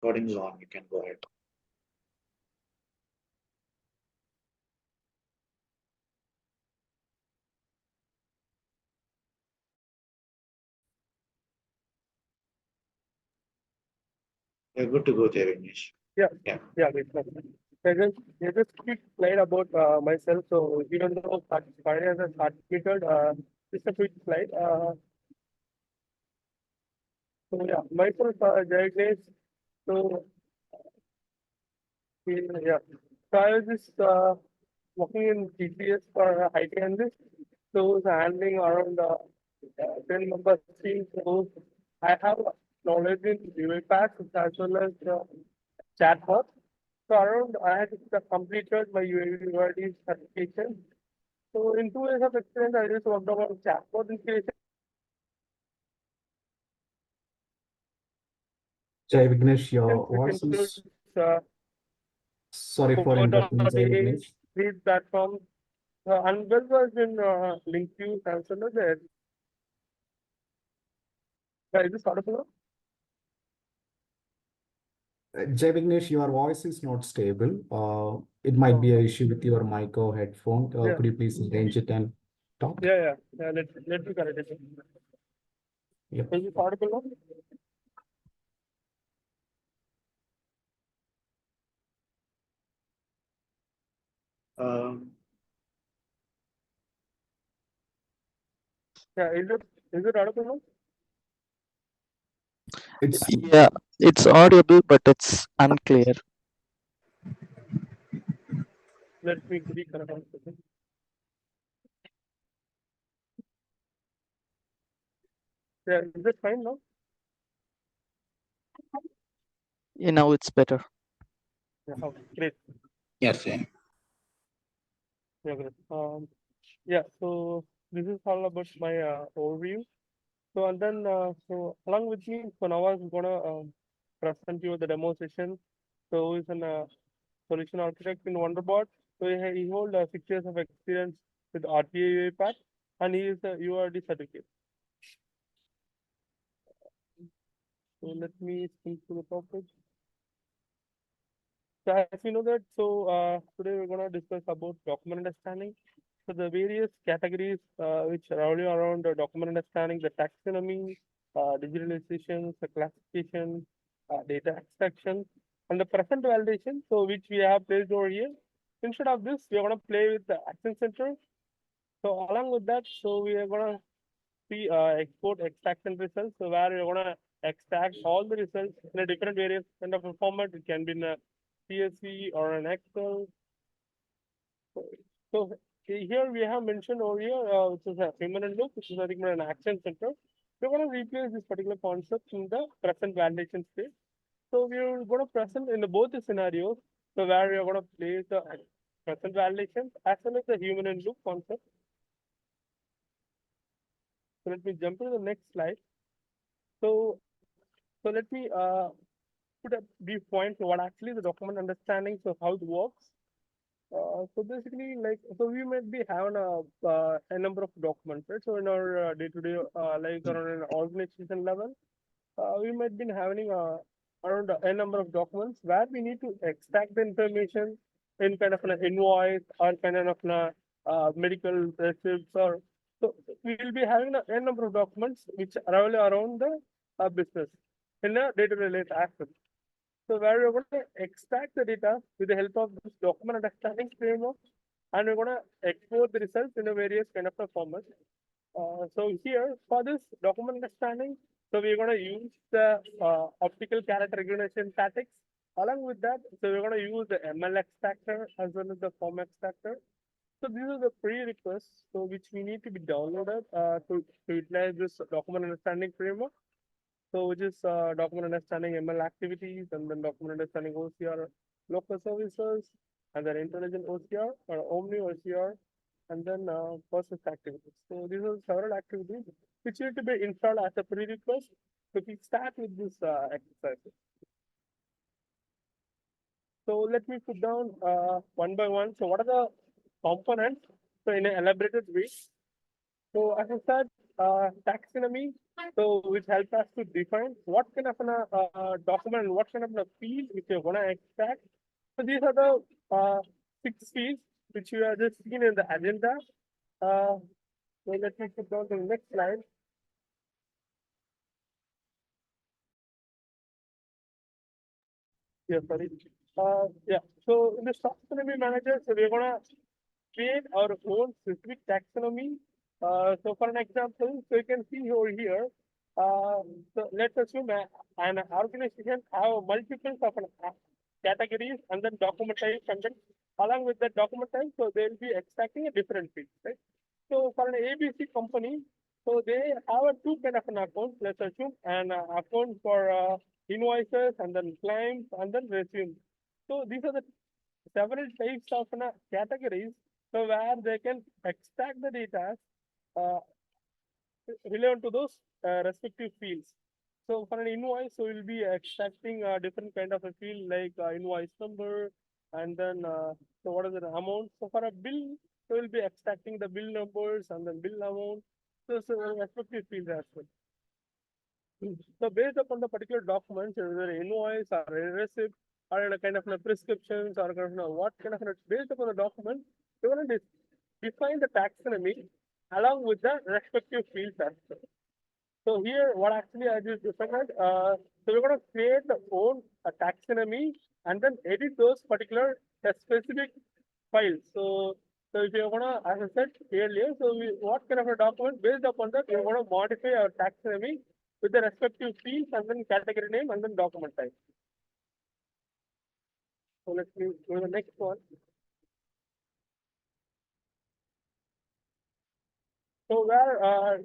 Recording is on. You can go ahead. You're good to go there, Vignesh. Yeah. Yeah. Great. Just quick slide about myself. So even though career has started, just a quick slide. So yeah, myself, Jagnesh. So yeah, so I was just working in TCS for IT analyst. So it's handling around 10 members team. So I have knowledge in UiPath as well as chatbot. So around I had completed my UID certification. So in 2 years of experience, I just worked on chatbot integration. Jai Vignesh, your Which voice includes is. Sorry for interrupting, Jai Code.ai, Vignesh. these platforms, and well was in LinkedIn as well as there. Is this audible now? Jai Vignesh, your voice is not stable. It might be an issue with your mic or headphone. Yeah. Could you please arrange it and talk? Yeah. Let me correct it. Yep. Is this audible now? Yeah, is it audible now? Yeah, it's audible, but it's unclear. Let me reconnect on second. Yeah, is it fine now? Now it's better. Yeah, okay, great. Yes. Yeah. Yeah, great. Yeah, so this is all about my overview. So and then so along with me, so now I'm gonna present you the demo session. So he's an solution architect in Wonderbot. So he holds 6 years of experience with RTA UiPath, and he is a URD certificate. So let me speak to the topic. So as you know that, so today we're gonna discuss about document understanding. So the various categories which are really around document understanding, the taxonomy, digitalization, the classification, data extraction, and the present validation. So which we have placed over here. Instead of this, we are gonna play with the action center. So along with that, so we are gonna see export extraction results. So where we're gonna extract all the results in a different various kind of a format. It can be in a CSV or an Excel. So here we have mentioned over here, which is a human and loop, which is nothing but an action center. We're going to replace this particular concept in the present validation state. So we're going to present in both the scenarios. So where we are going to place the present validation as well as the human and loop concept. So let me jump to the next slide. So let me put a brief point to what actually the document understanding, so how it works. So basically, like, so we might be having a number of documents, right? So in our day-to-day, like on an organization level, we might be having around a number of documents where we need to extract the information in kind of an invoice or kind of medical receipts, or so we will be having a number of documents which are really around the business in a day-to-day life aspect. So where we're going to extract the data with the help of this document understanding framework, and we're going to export the results in a various kind of a format. So here for this document understanding, so we're going to use the optical character recognition statics. Along with that, so we're going to use the ML extractor as well as the form extractor. So these are the prerequisites, so which we need to be downloaded to utilize this document understanding framework. So which is document understanding ML activities, and then document understanding OCR local services, and then intelligent OCR or Omni OCR, and then process activities. So these are several activities which need to be installed as a prerequisite. So we start with this exercise. So let me put down one by one. So what are the components? So in an elaborated way. So as I said, taxonomy. So which help us to define what kind of a document and what kind of a field which you're gonna extract. So these are the 6 fields which you have just seen in the agenda. So let me put down the next slide. Yeah, sorry. Yeah. So in the taxonomy manager, so we're gonna create our own specific taxonomy. So for an example, so you can see over here. So let's assume an organization have multiple of categories and then document types, and then along with the document type, so they'll be extracting a different field, right? So for an ABC company, so they have a two kind of an account. Let's assume an account for invoices and then claims and then resume. So these are the several types of categories, so where they can extract the data uh, relevant to those respective fields. So for an invoice, so we'll be extracting a different kind of a field like invoice number, and then so what is the amount. So for a bill, so we'll be extracting the bill numbers and then bill amount. So respective fields as well. So based upon the particular documents, whether invoice or a receipt or a kind of a prescriptions or kind of what kind of based upon the document, we want to define the taxonomy along with the respective fields as well. So here, what actually I just defined, so we're going to create the own taxonomy and then edit those particular specific files. So if you're gonna, as I said earlier, so what kind of a document based upon that we're gonna modify our taxonomy with the respective fields and then category name and then document type. So let's move to the next one. So where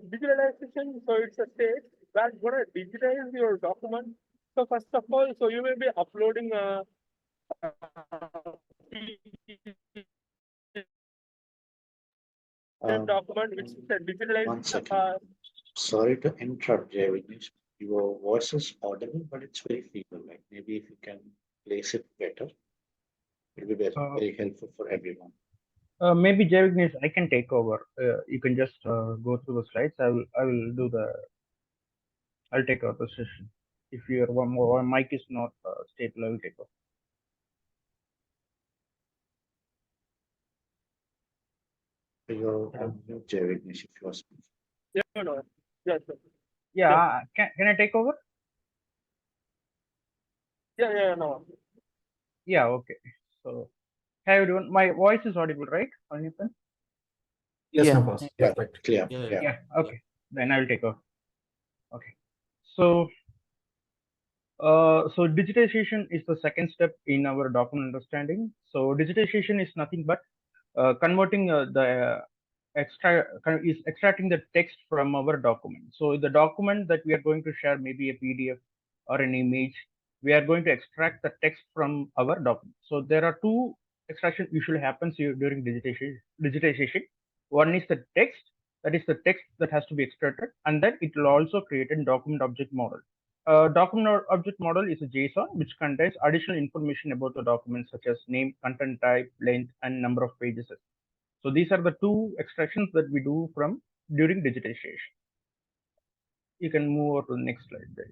digitalization, so it's a stage where you're gonna digitize your document. So first of all, so you may be uploading a document which is a digitalized. One second. Sorry to interrupt, Jaivinesh. Your voice is audible, but it's very feeble. Like maybe if you can place it better, it'll be very helpful for everyone. Maybe Javignesh, I can take over. You can just go through the slides. I'll take over the session. If your one mic is not stable, I will take over. You're on mute, Jaivinesh, if you're speaking. Yeah, no, yes, sir. Yeah, can I take over? Yeah, no. Yeah, okay. So, hi everyone. My voice is audible, right? Anupam? Yes, Yeah. Napas. Yeah, Perfect. clear. Yeah, Yeah. Yeah, okay. Then I will take over. Okay. So digitization is the second step in our document understanding. So digitization is nothing but converting extracting the text from our document. So the document that we are going to share, maybe a PDF or an image, we are going to extract the text from our document. So there are two extraction usually happens here during digitization. One is the text, that is the text that has to be extracted, and then it will also create a document object model. Document object model is a JSON which contains additional information about the document such as name, content type, length, and number of pages. So these are the two extractions that we do from during digitization. You can move over to the next slide there.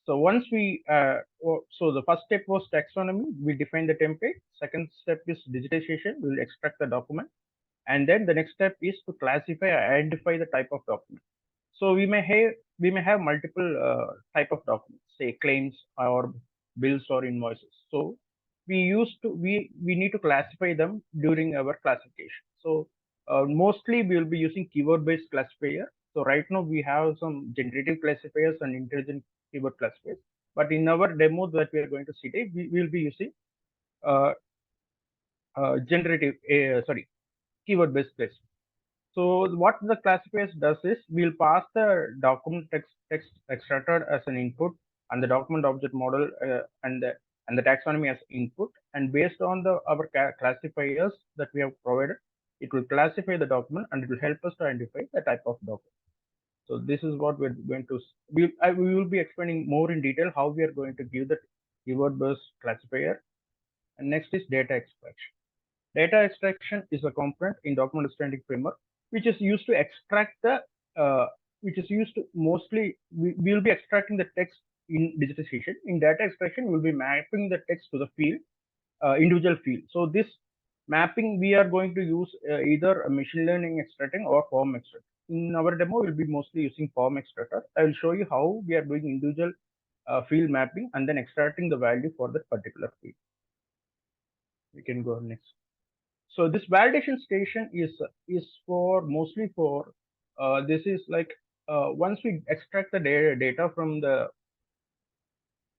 So once we, so the first step was taxonomy. We define the template. Second step is digitization. We will extract the document. And then the next step is to classify, identify the type of document. So we may have multiple type of documents, say claims or bills or invoices. So we need to classify them during our classification. So mostly we will be using keyword-based classifier. So right now we have some generative classifiers and intelligent keyword classifiers. But in our demo that we are going to see today, we will be using keyword-based classifier. So what the classifiers does is we'll pass the document text extracted as an input and the document object model and the taxonomy as input, and based on our classifiers that we have provided, it will classify the document and it will help us to identify the type of document. So this is what we're going to we will be explaining more in detail how we are going to give the keyword-based classifier. And next is data extraction. Data extraction is a component in document understanding framework which is used to extract the which is used to mostly, we will be extracting the text in digitization. In data extraction, we'll be mapping the text to the field, individual field. So this mapping, we are going to use either a machine learning extracting or form extracting. In our demo, we'll be mostly using form extractor. I will show you how we are doing individual field mapping and then extracting the value for that particular field. We can go next. So this validation station is for mostly for this is like once we extract the data from the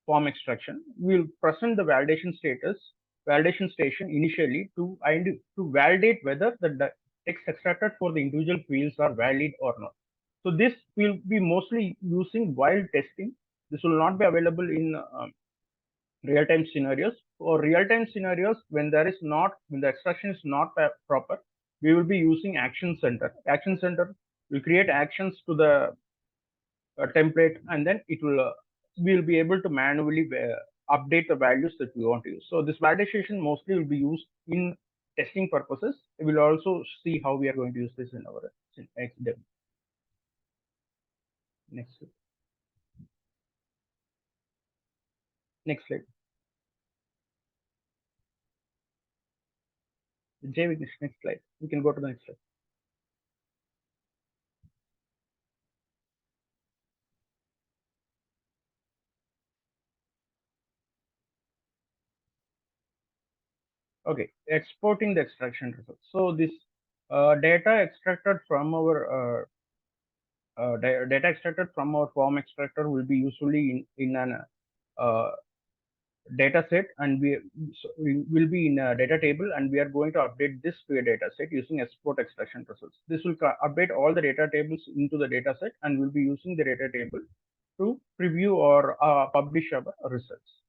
form extraction, we'll present the validation station initially to validate whether the text extracted for the individual fields are valid or not. So this will be mostly using while testing. This will not be available in real-time scenarios. For real-time scenarios, when the extraction is not proper, we will be using Action Center. Action Center will create actions to the template, and then it will we'll be able to manually update the values that we want to use. So this validation mostly will be used in testing purposes. We will also see how we are going to use this in our next demo. Next slide. Jay Vignesh, next slide. We can go to the next slide. Okay, exporting the extraction results. So this data extracted from our form extractor will be usually in an data set, and we will be in a data table, and we are going to update this to a data set using export extraction results. This will update all the data tables into the data set, and we'll be using the data table to preview or publish our results.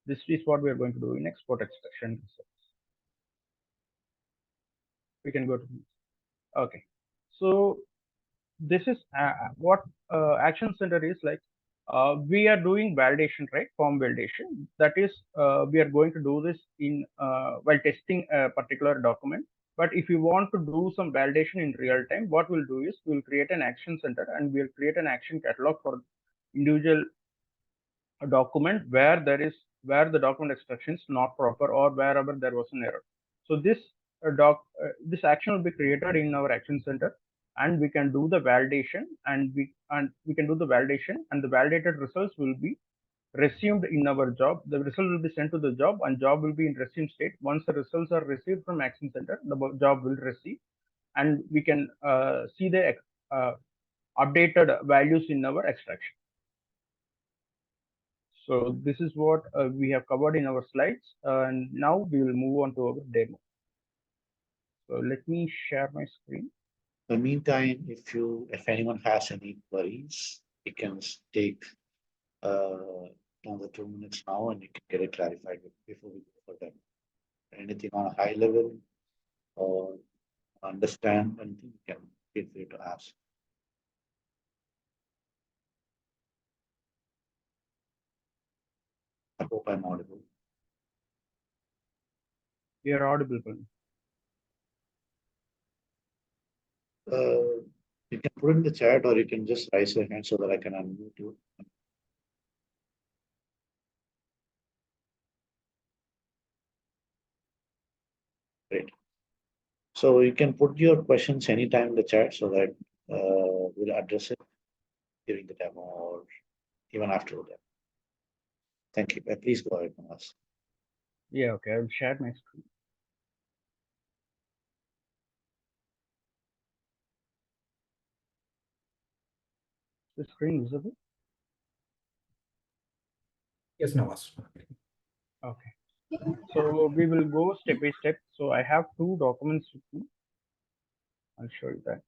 This is what we are going to do in export extraction results. We can go to okay. So this is what Action Center is like. We are doing validation, right? Form validation. That is, we are going to do this in while testing a particular document. But if you want to do some validation in real time, what we'll do is we'll create an Action Center, and we'll create an action catalog for individual document where the document extraction is not proper, or wherever there was an error. So this this action will be created in our Action Center, and we can do the validation, and we can do the validation, and the validated results will be resumed in our job. The result will be sent to the job, and job will be in resume state. Once the results are received from Action Center, the job will receive, and we can see the updated values in our extraction. So this is what we have covered in our slides, and now we will move on to our demo. So let me share my screen. In the meantime, if anyone has any queries, you can take another 2 minutes now, and you can get it clarified before we go for them. Anything on a high level or understand anything, you can feel free to ask. I hope I'm audible. You are audible. You can put in the chat, or you can just raise your hand so that I can unmute you. Great. So you can put your questions anytime in the chat so that we'll address it during the demo or even after the demo. Thank you. Please go ahead, Manas. Yeah, okay. I'll share my screen. The screen visible? Yes, Navas. Okay. So we will go step by step. So I have 2 documents with me. I'll show you that.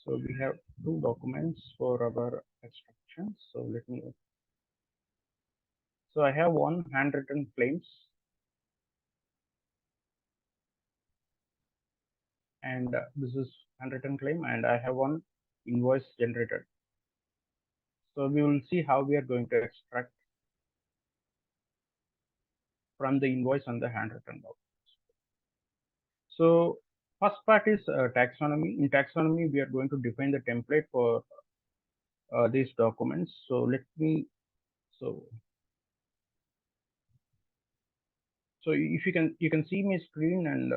So we have 2 documents for our extraction. So let me. So I have one handwritten claims, and this is handwritten claim, and I have one invoice generated. So we will see how we are going to extract from the invoice and the handwritten documents. So first part is taxonomy. In taxonomy, we are going to define the template for these documents. So let me, so if you can see my screen, and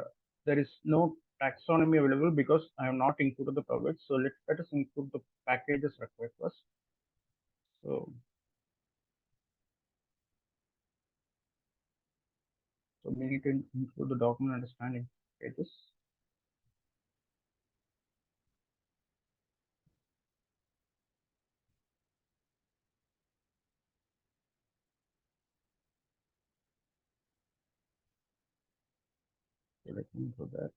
there is no taxonomy available because I have not included the project. So let us include the packages required first. So we need to include the document understanding pages. So let me include that.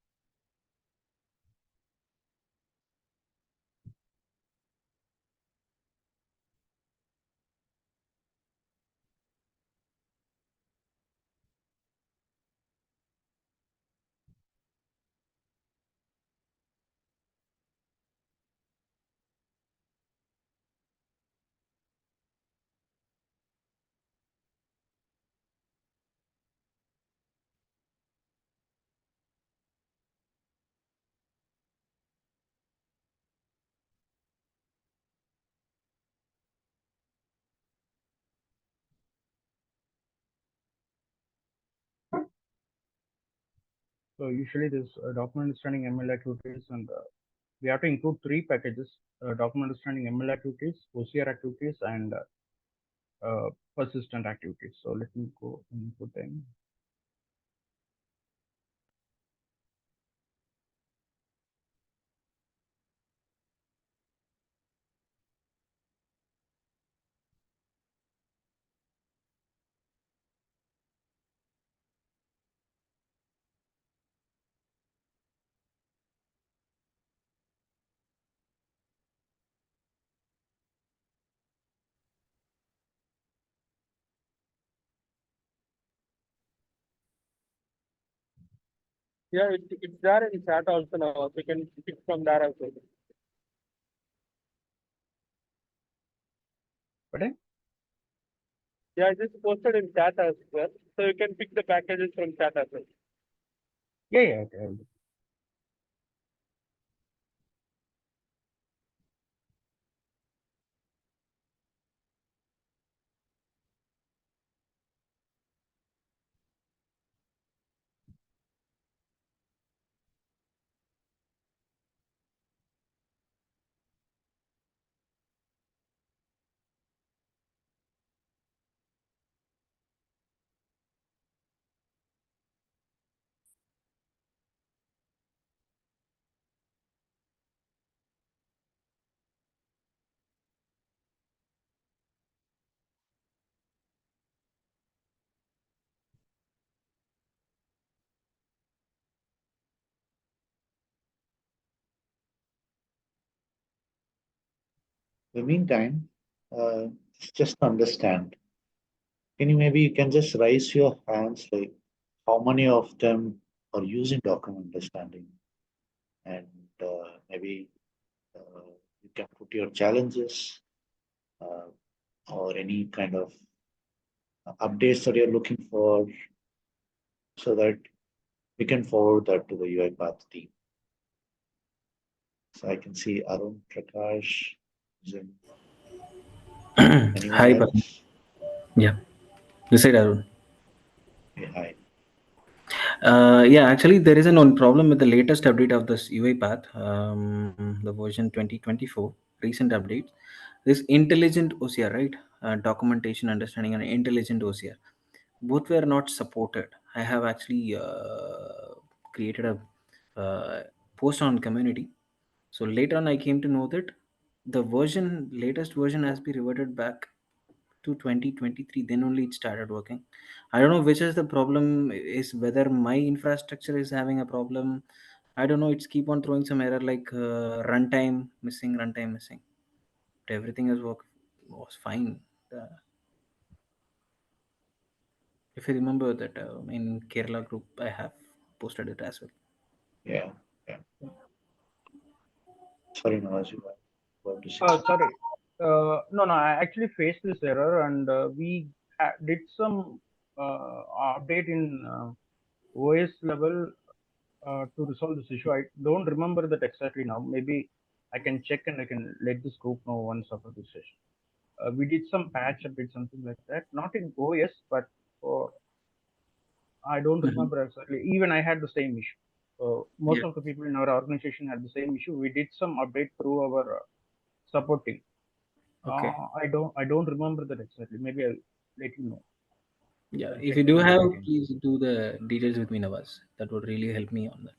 So usually this document understanding ML activities, and we have to include 3 packages: document understanding ML activities, OCR activities, and persistent activities. So let me go input them. Yeah, it's there in chat also now. So you can pick from there as well. Pardon? Yeah, I just posted in chat as well. So you can pick the packages from chat as well. Yeah, okay. In the meantime, just to understand, you can just raise your hands, like how many of them are using document understanding, and maybe you can put your challenges uh, or any kind of updates that you're looking for, so that we can forward that to the UiPath team. So I can see Arun Prakash. Zim. Anyone Hi, Pavan. else? Yeah, this side Arun. Hey, hi. Yeah, actually, there is a known problem with the latest update of this UiPath, the version 2024, recent updates. This intelligent OCR, right? Documentation, understanding, and intelligent OCR. Both were not supported. I have actually created a post on community. So later on, I came to know that the latest version has been reverted back to 2023. Then only it started working. I don't know which is the problem, is whether my infrastructure is having a problem. I don't know, it's keep on throwing some error like runtime missing, but everything has worked, was fine. uh, if you remember that in Kerala group I have posted it as well. Yeah, yeah. Sorry, Nawaz, you want to say? Sorry. No, I actually faced this error, and we did some update in OS level To resolve this issue, I don't remember that exactly now. Maybe I can check and I can let this group know once after this session. We did some patch update, something like that. Not in OS, but for I don't Mhm. remember exactly. Even I had the same issue. Most Yeah. of the people in our organization had the same issue. We did some update through our support team. Okay. I don't remember that exactly. Maybe I'll let you know. Yeah. I'll If check you do and I'll have, let you know. please do the details with me, Navas. That would really help me on that.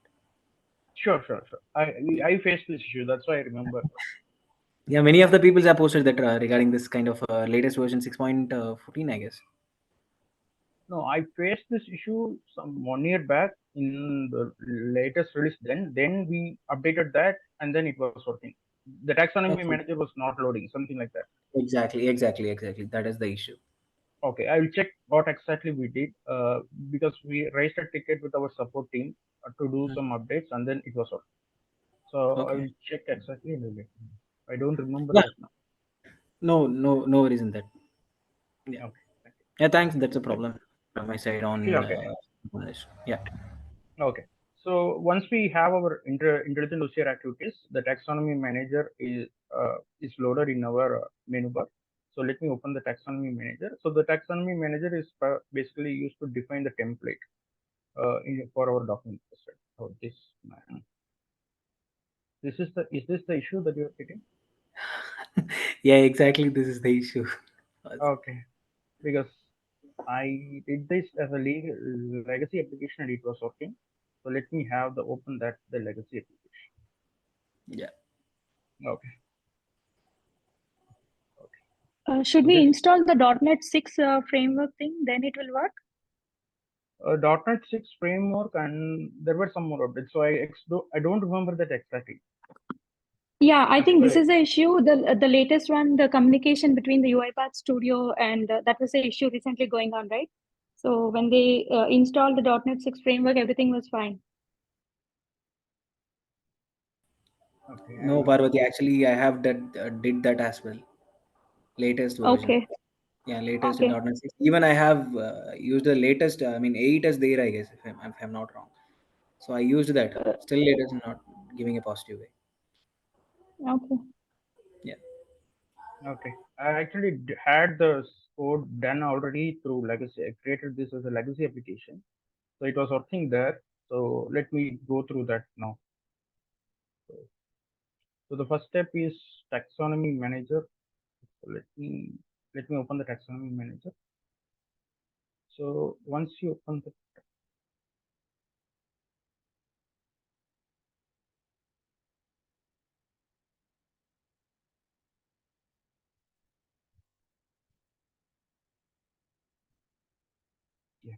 Sure, sure, sure. I faced this issue. That's why I remember. Yeah, many of the people have posted that regarding this kind of latest version 6.14, I guess. No, I faced this issue some 1 year back in the latest release. Then we updated that, and then it was working. The taxonomy Okay. manager was not loading, something like that. Exactly. That is the issue. Okay, I will check what exactly we did. Because we raised a ticket with our support team to do Mm. some updates, and then it was working. So I Okay. will check exactly and I'll let you know. I don't remember Yeah. that now. No worries in that. Yeah. Okay, thank Yeah. Thanks. That's a problem from my side you. on Okay. this. Yeah. Okay. So once we have our intelligent OCR activities, the taxonomy manager is loaded in our menu bar. So let me open the taxonomy manager. So the taxonomy manager is basically used to define the template for our document. So this man, is this the issue that you're getting? Yeah. Exactly. This is the issue. Okay, because I did this as a legacy application and it was working. So let me have the open that the legacy application. Yeah. Okay. Okay. Should So we this install the .NET 6 framework thing? Then it will work? .NET 6 framework, and there were some more updates. So I don't remember that exactly. Yeah, I That's think this why. is the issue. The latest one, the communication between the UiPath Studio and that was the issue recently going on, right? So when they installed the .NET 6 framework, everything was fine. No, Okay. Parvati. Actually, I have that did that as well. Latest version. Okay, Yeah, latest okay. .NET 6. Even I have used the latest. I mean, 8 is there, I guess, if I'm not wrong. So I used that. Uh, Still, it is not giving a positive way. okay. Yeah. Okay. I actually had the code done already through legacy. I created this as a legacy application, so it was working there. So let me go through that now. So the first step is taxonomy manager. So let me open the taxonomy manager. So once you open the yeah.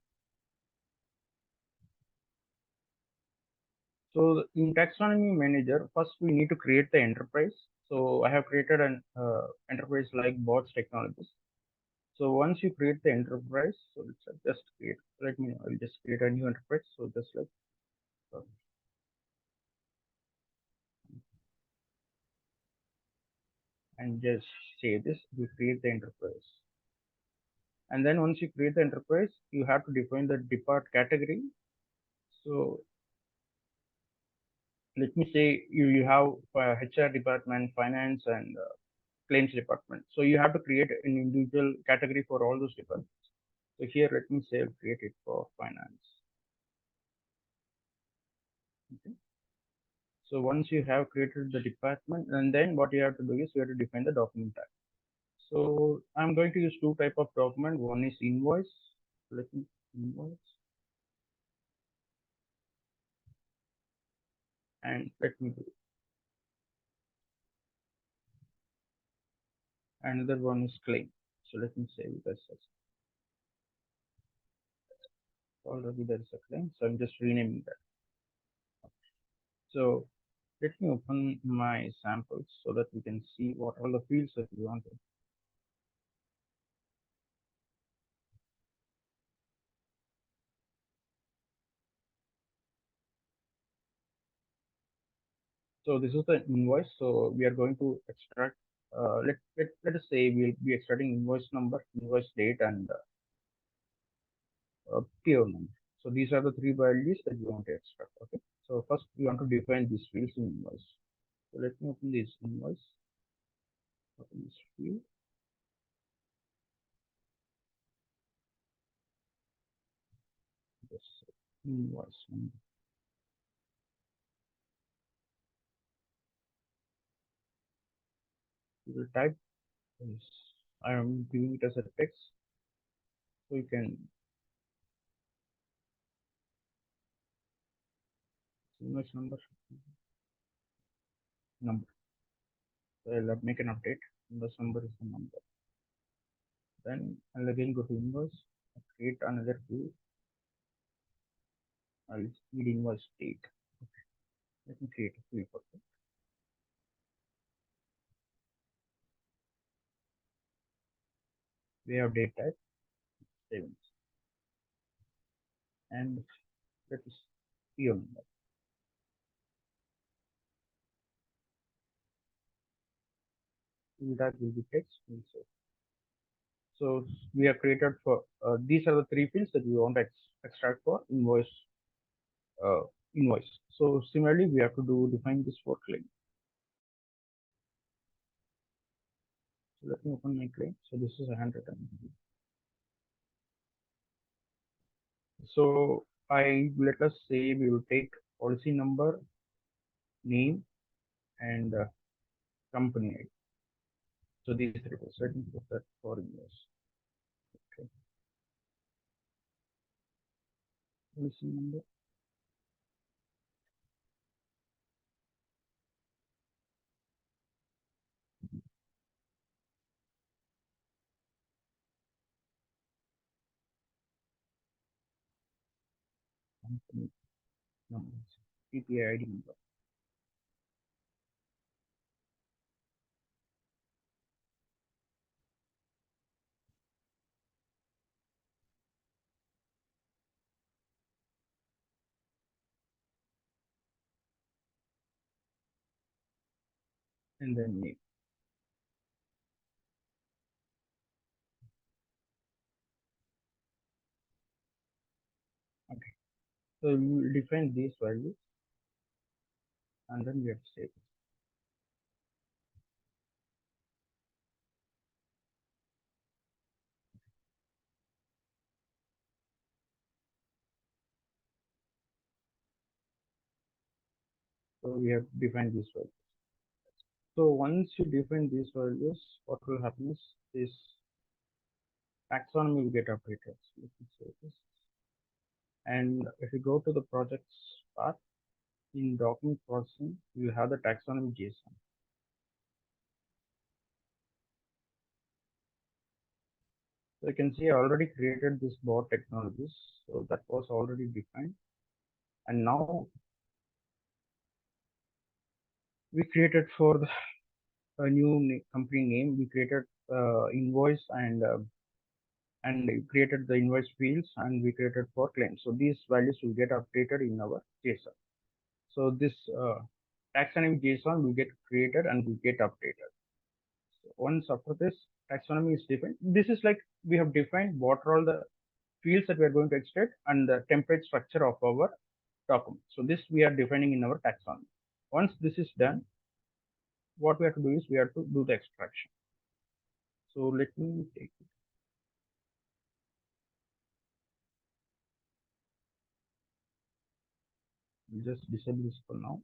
So in taxonomy manager, first we need to create the enterprise. So I have created an enterprise like bots technologies. So once you create the enterprise, so let's just create. Let me. I'll just create a new enterprise. So just like and just save this. We create the enterprise, and then once you create the enterprise, you have to define the depart category. So let me say you have HR department, finance, and claims department. So you have to create an individual category for all those departments. So here, let me say create it for finance. Okay. So once you have created the department, and then what you have to do is you have to define the document type. So I'm going to use two type of document. One is invoice. Let me invoice, and let me do another one is claim. So let me save it as such. Already there is a claim, so I'm just renaming that. So let me open my samples so that we can see what all the fields that we wanted. So this is the invoice. So we are going to extract. Let us say we'll be extracting invoice number, invoice date, and PO number. So these are the three values that we want to extract. Okay. So first we want to define these fields in invoice. So let me open this invoice. Open this field. This invoice number. We will type this. I am giving it as a text, so you can invoice number. So I'll make an update. Invoice number is the number. Then I'll again go to invoice, create another field. I'll need invoice date. Okay. Let me create a field for that. We have date type, savings, and that is PO number. Field type will be text. So we have created for these are the three fields that we want to extract for invoice. Invoice. So similarly, we have to define this for claim. So let me open my claim. So this is a handwritten. So let us say we will take policy number, name, and company ID. So these three. So let me put that for invoice. Okay. Policy number. Company number. PPI ID number. And then name. Okay. So we will define these values, and then we have to save it. So we have defined these values. So once you define these values, what will happen is this taxonomy will get updated. So let me say this. And if you go to the projects path, in document processing, you have the taxonomy JSON. So you can see I already created this bot technologies. So that was already defined. And now we created for a new company name, we created invoice and created the invoice fields, and we created for claims. So these values will get updated in our JSON. So this taxonomy JSON will get created and will get updated. So once after this taxonomy is defined, this is like we have defined what are all the fields that we are going to extract and the template structure of our document. So this we are defining in our taxonomy. Once this is done, what we have to do is we have to do the extraction. So let me take it. We'll just disable this for now.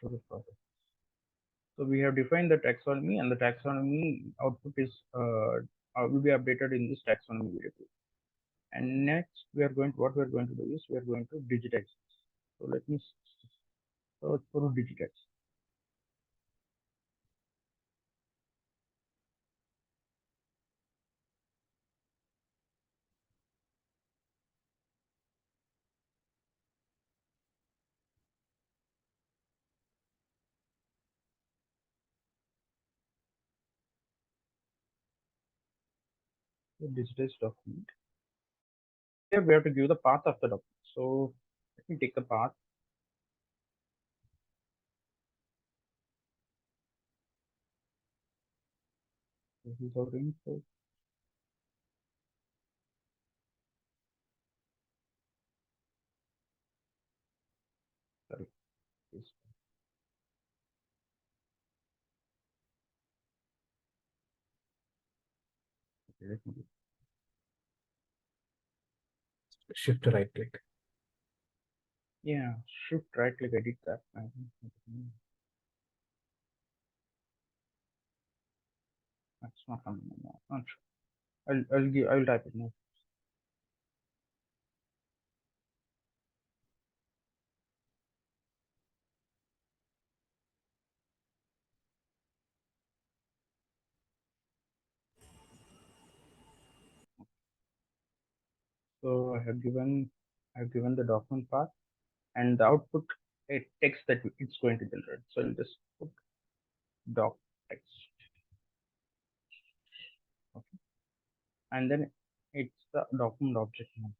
Show the process. So we have defined the taxonomy, and the taxonomy output is will be updated in this taxonomy variable. And next, what we are going to do is we are going to digitize this. So let me search for digitize. So digitize document. Here we have to give the path of the document. So let me take the path. This is our info. Sorry. This. Okay, let me Shift right click. Yeah, shift right click, edit that. That's not coming now. Not sure. I'll type it now. So I've given the document path and the output a text that it's going to generate. So I'll just put doc text. Okay. And then it's the document object now.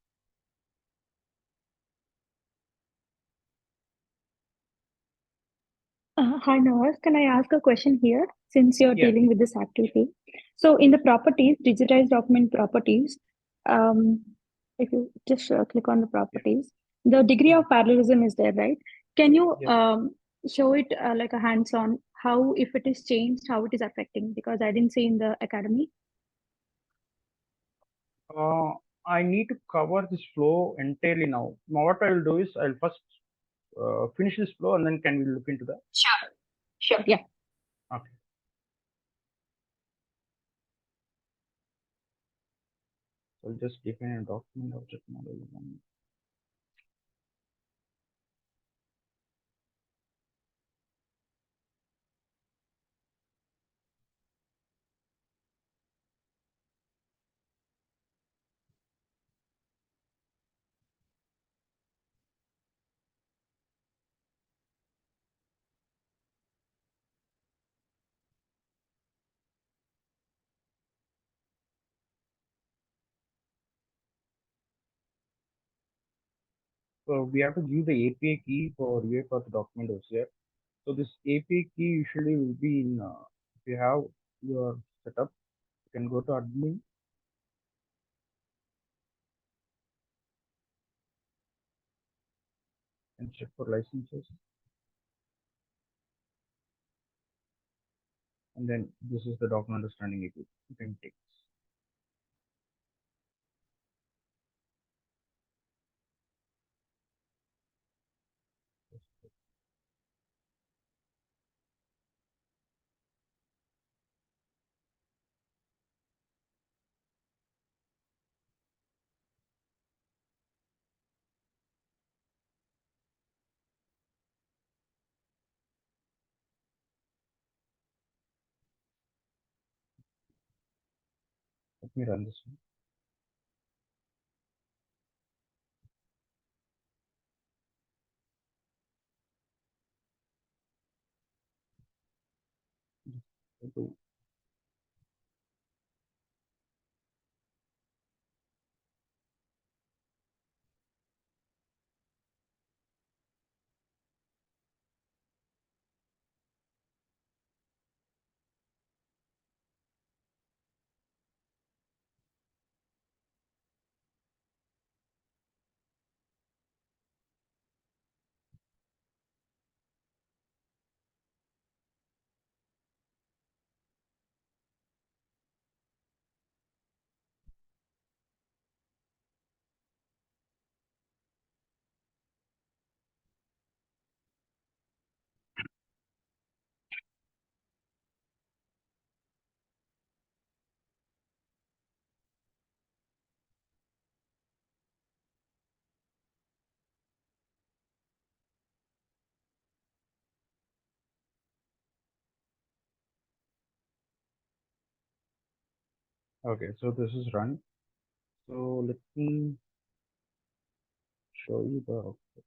Hi, Nawaz. Can I ask a question here since you're Yeah. dealing with this activity? So in the properties, digitized document properties, um, if you just click on the properties, the degree of parallelism is there, right? Can you Yeah. show it like a hands-on, how if it is changed, how it is affecting? Because I didn't see in the academy. I need to cover this flow entirely now. Now what I will do is I'll first finish this flow and then can we look into that? Sure. Sure. Yeah. Okay. So I'll just define a document object model. So we have to give the API key for UiPath document OCR. So this API key usually will be in, if you have your setup, you can go to admin and check for licenses. And then this is the document understanding API. You can take this. Let me run this one. So okay, so this is run. So let me show you the output.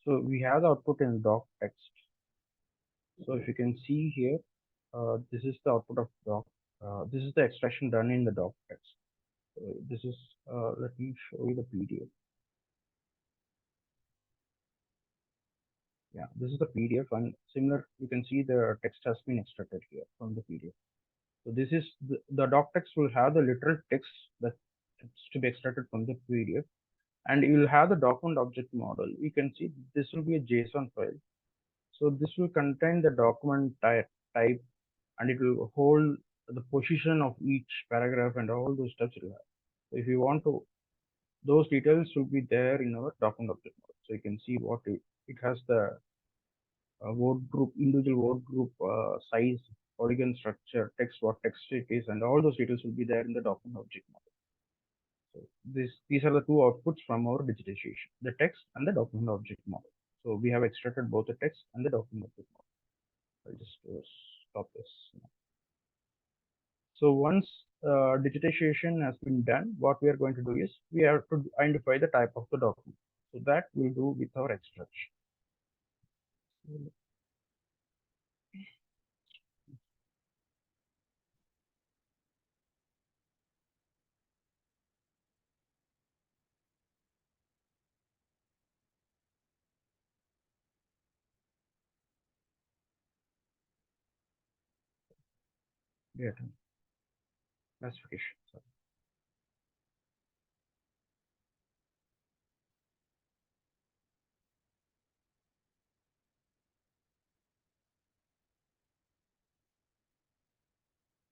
So we have the output in doc text. So if you can see here, this is the output of doc. This is the extraction done in the doc text. This is, let me show you the PDF. Yeah, this is the PDF and similar, you can see the text has been extracted here from the PDF. So this is the doc text will have the literal text that's to be extracted from the PDF, and you will have the document object model. You can see this will be a JSON file. So this will contain the document type, and it will hold the position of each paragraph and all those steps you have. So if you want to, those details will be there in our document object model. So you can see what it has the word group, individual word group size, polygon structure, text, what text it is, and all those details will be there in the document object model. So these are the two outputs from our digitization, the text and the document object model. So we have extracted both the text and the document object model. I'll just stop this now. So once digitization has been done, what we are going to do is we have to identify the type of the document. So that we'll do with our extraction. Yeah, classification. Sorry.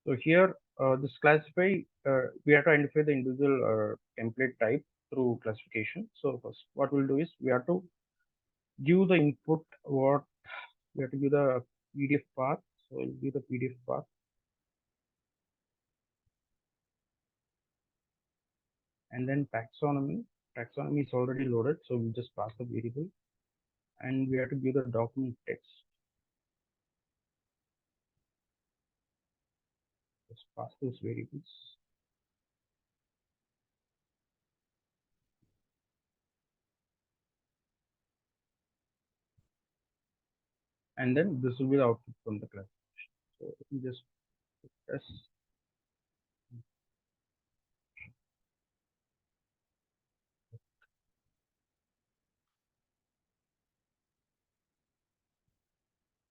So here, this classify, we have to identify the individual template type through classification. So first, what we'll do is we have to give the input. What we have to give the PDF path. So we'll give the PDF path, and then taxonomy. Taxonomy is already loaded, so we just pass the variable, and we have to give the document text. Just pass those variables. And then this will be the output from the classification. So let me just press.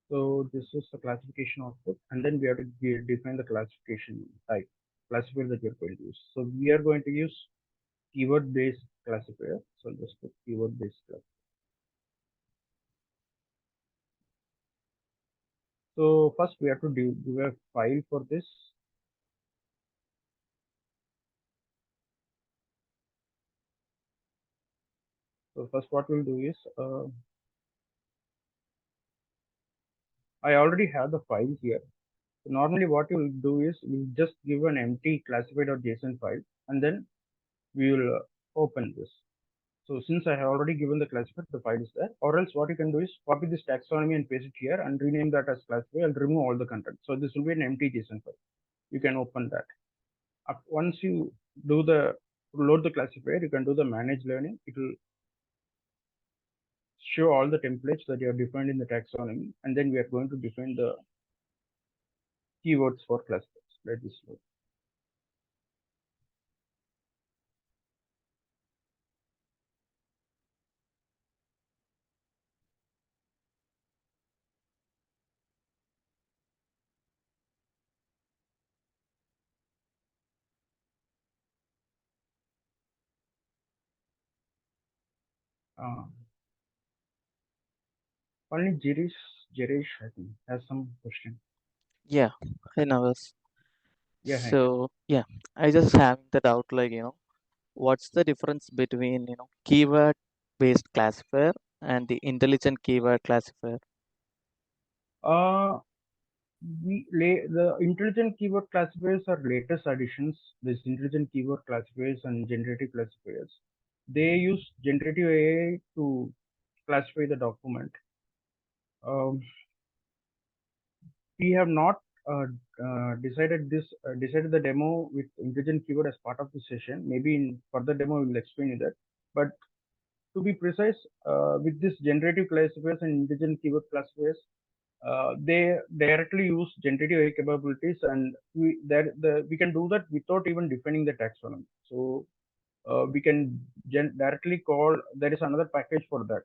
So this is the classification output, and then we have to define the classification type, classifier that we are going to use. So we are going to use keyword-based classifier. So just put keyword-based classifier. So first we have to do a file for this. So first what we'll do is, I already have the file here. So normally what you'll do is we'll just give an empty classified.json file, and then we will open this. So since I have already given the classifier, the file is there. Or else what you can do is copy this taxonomy and paste it here and rename that as classifier and remove all the content. So this will be an empty JSON file. You can open that. Once you do the load the classifier, you can do the manage learning. It will show all the templates that you have defined in the taxonomy, and then we are going to define the keywords for classifiers. Let this load. Only Jirish, I think, has some question. Yeah, I know. Yeah, hi. So yeah, I just having the doubt like, what's the difference between, keyword based classifier and the intelligent keyword classifier? The intelligent keyword classifiers are latest additions. This intelligent keyword classifiers and generative classifiers. They use generative AI to classify the document. We have not decided the demo with intelligent keyword as part of the session. Maybe in further demo we will explain that. But to be precise, with this generative classifiers and intelligent keyword classifiers, they directly use generative AI capabilities, and we can do that without even defining the taxonomy. So we can directly call. There is another package for that.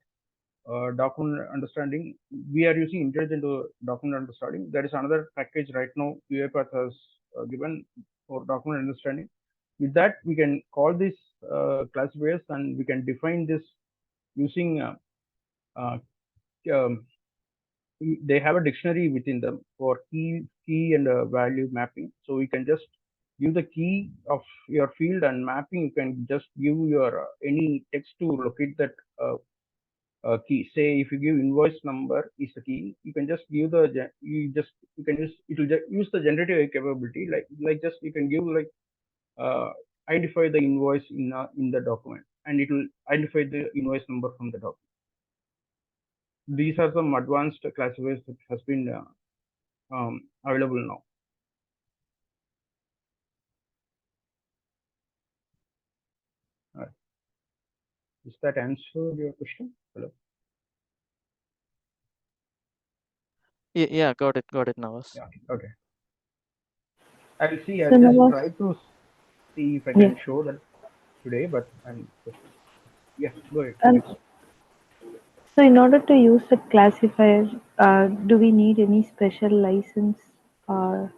Document understanding. We are using intelligent document understanding. There is another package right now UiPath has given for document understanding. With that, we can call these classifiers, and we can define this using um, they have a dictionary within them for key and value mapping. So we can just give the key of your field, and mapping you can just give your any text to locate that key. Say if you give invoice number is the key, you can just give the you can use it will use the generative AI capability, like just you can give like identify the invoice in the document, and it will identify the invoice number from the document. These are some advanced classifiers that has been available now. Does that answer your question? Hello. Yeah, got it, Navas. Yeah. Okay. I'll see. So I'll just Nawaz, try to see if I yeah. can show that today, but I'm just yeah. Go ahead. Um, Next. so in order to use the classifier, do we need any special license, or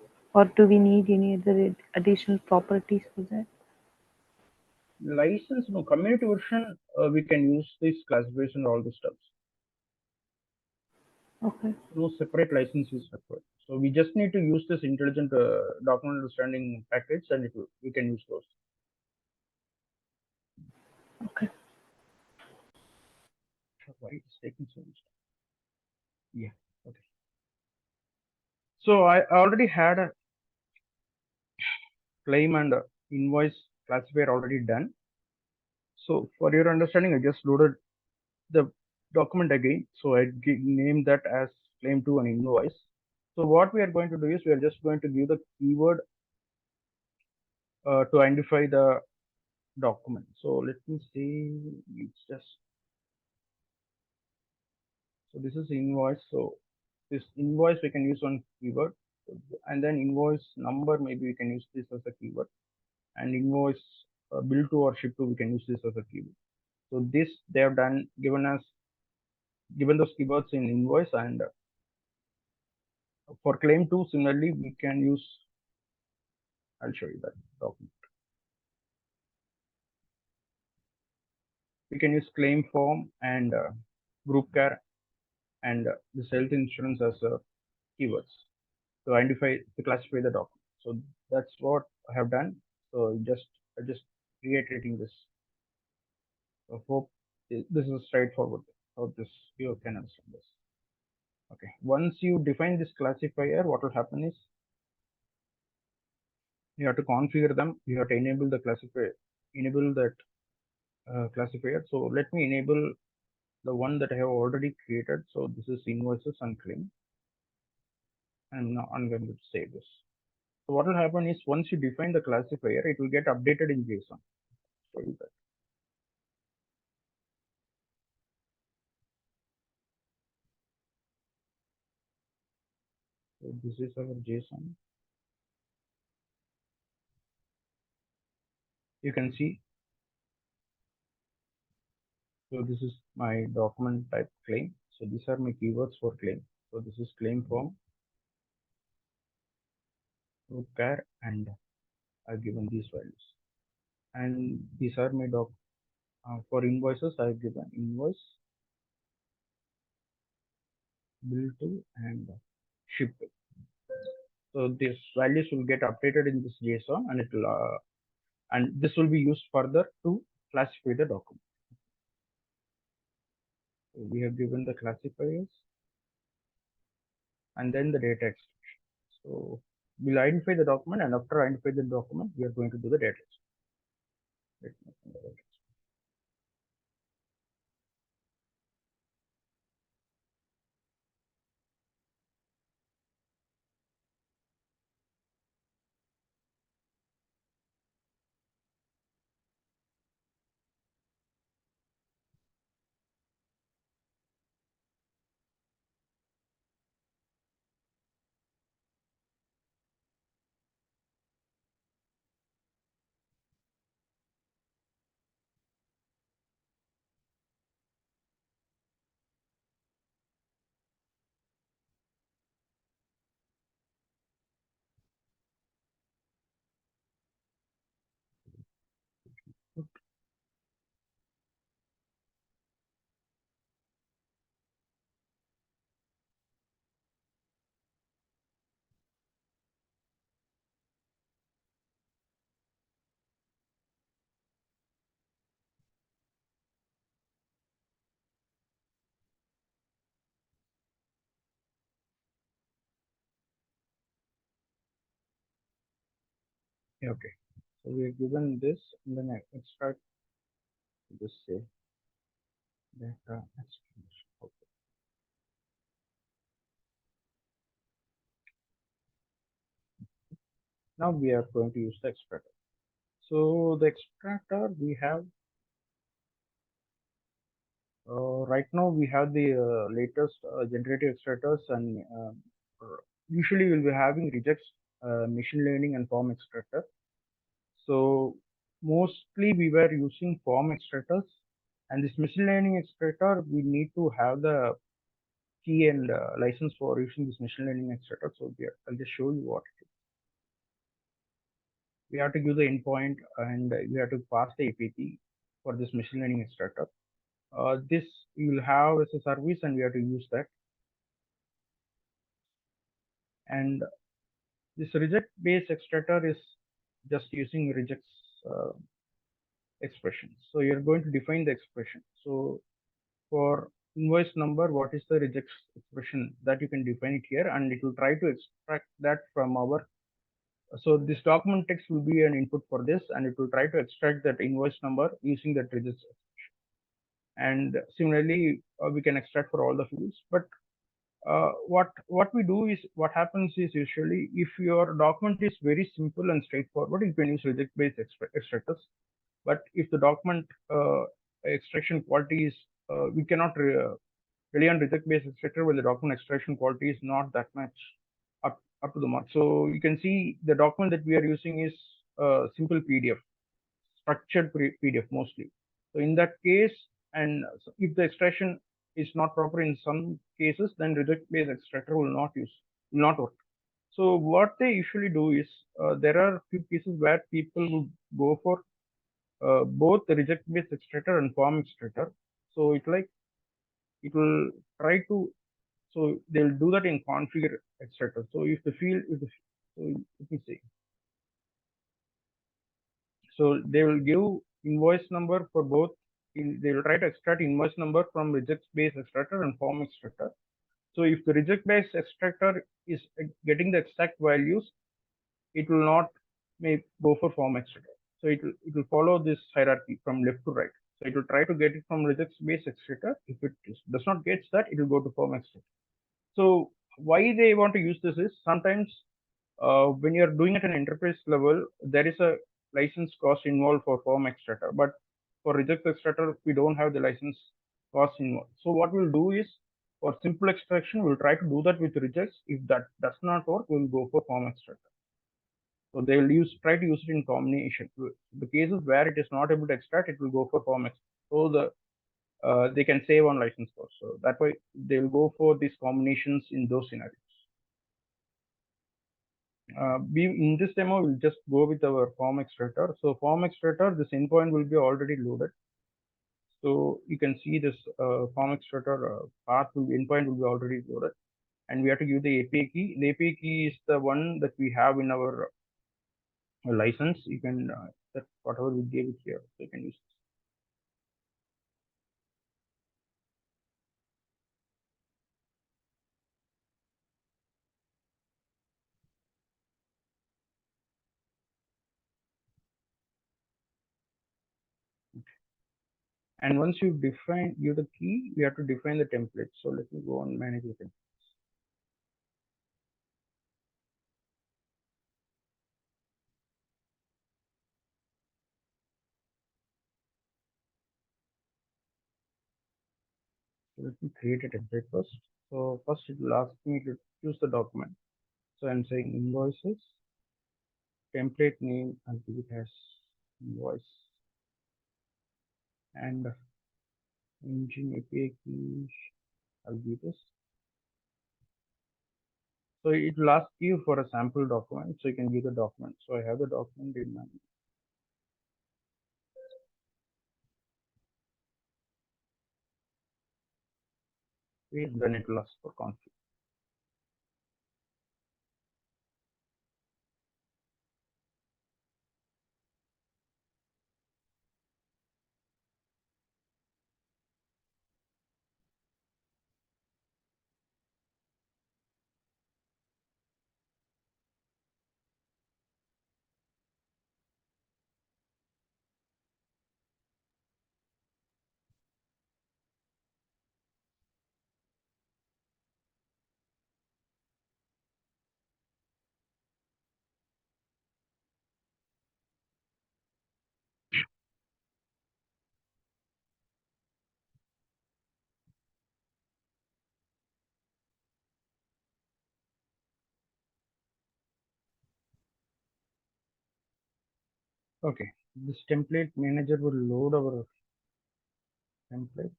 do we need any other additional properties for that? License, no. Community version, we can use this classification, all the stuff. Okay. No separate license is required. So we just need to use this intelligent document understanding package, and we can use those. Okay. Why it's taking so much time? Yeah. Okay. So I already had a claim and invoice classifier already done. So for your understanding, I just loaded the document again. So I name that as claim to an invoice. So what we are going to do is we are just going to give the keyword to identify the document. So let me see. It's just so this is invoice. So this invoice we can use one keyword, and then invoice number maybe we can use this as a keyword, and invoice bill to or ship to we can use this as a keyword. So this they have done given those keywords in invoice, and for claim 2 similarly we can use, I'll show you that document. We can use claim form and group care and this health insurance as keywords to identify to classify the document. So that's what I have done. So I just reiterating this. I hope this is straightforward. How this you can understand this. Okay. Once you define this classifier, what will happen is you have to configure them. You have to enable the classifier, enable that classifier. So let me enable the one that I have already created. So this is invoices and claim. And now I'm going to save this. So what will happen is once you define the classifier, it will get updated in JSON. Show you that. So this is our JSON. You can see. So this is my document type claim. So these are my keywords for claim. So this is claim form, group care, and I've given these values. And these are my for invoices. I've given invoice, bill to, and ship to. So these values will get updated in this JSON, and it will and this will be used further to classify the document. So we have given the classifiers and then the data extraction. So we'll identify the document, and after identify the document, we are going to do the data extraction. Okay. So we are given this, and then I extract, just say data explanation. Okay. Now we are going to use the extractor. So the extractor we have right now we have the latest generative extractors, and usually we'll be having rejects, machine learning, and form extractor. So mostly we were using form extractors, and this machine learning extractor we need to have the key and license for using this machine learning extractor. So I'll just show you what it is. We have to give the endpoint, and we have to pass the API for this machine learning extractor. This you will have as a service, and we have to use that. And this reject based extractor is just using rejects expression. So you're going to define the expression. So for invoice number, what is the rejects expression, that you can define it here, and it will try to extract that from our. So this document text will be an input for this, and it will try to extract that invoice number using that rejects expression. And similarly, we can extract for all the fields. But what we do is, what happens is, usually if your document is very simple and straightforward, you can use reject based extractors. But if the document extraction quality is, we cannot rely on reject based extractor when the document extraction quality is not that much up to the mark. So you can see the document that we are using is simple PDF, structured PDF mostly. So in that case, and if the extraction is not proper in some cases, then reject based extractor will not work. So what they usually do is, there are few cases where people will go for both the reject based extractor and form extractor. So it will try to, so they'll do that in configure extractor. So if the field, so let me see. So they will give invoice number for both. They will try to extract invoice number from reject based extractor and form extractor. So if the reject based extractor is getting the exact values, it will not may go for form extractor. So it will follow this hierarchy from left to right. So it will try to get it from reject based extractor. If it does not get that, it will go to form extractor. So why they want to use this is, sometimes when you're doing at an enterprise level, there is a license cost involved for form extractor, but for reject extractor, we don't have the license cost involved. So what we'll do is, for simple extraction, we'll try to do that with rejects. If that does not work, we'll go for form extractor. So they will try to use it in combination. The cases where it is not able to extract, it will go for form extractor. So they can save on license cost. So that way they will go for these combinations in those scenarios. In this demo, we'll just go with our form extractor. So form extractor, this endpoint will be already loaded. So you can see this form extractor path endpoint will be already loaded, and we have to give the API key. The API key is the one that we have in our license. You can that whatever we gave it here, so you can use this. And once you define the key, we have to define the template. So let me go on manage the template. So let me create a template first. So first it will ask me to choose the document. So I'm saying invoices, template name, I'll give it as invoice, and engine API key, I'll give this. So it will ask you for a sample document, so you can give the document. So I have the document in my. Then it will ask for config. Okay, this template manager will load our template.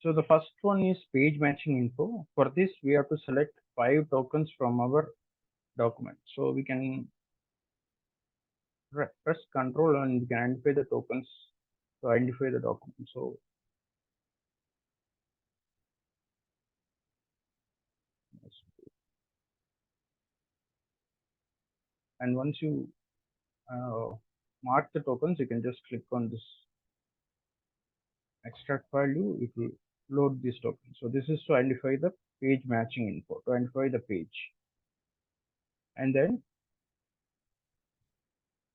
So the first one is page matching info. For this, we have to select 5 tokens from our document. So we can press Control and we can identify the tokens to identify the document. So and once you mark the tokens, you can just click on this extract value. It will load this token. So this is to identify the page matching info, to identify the page. And then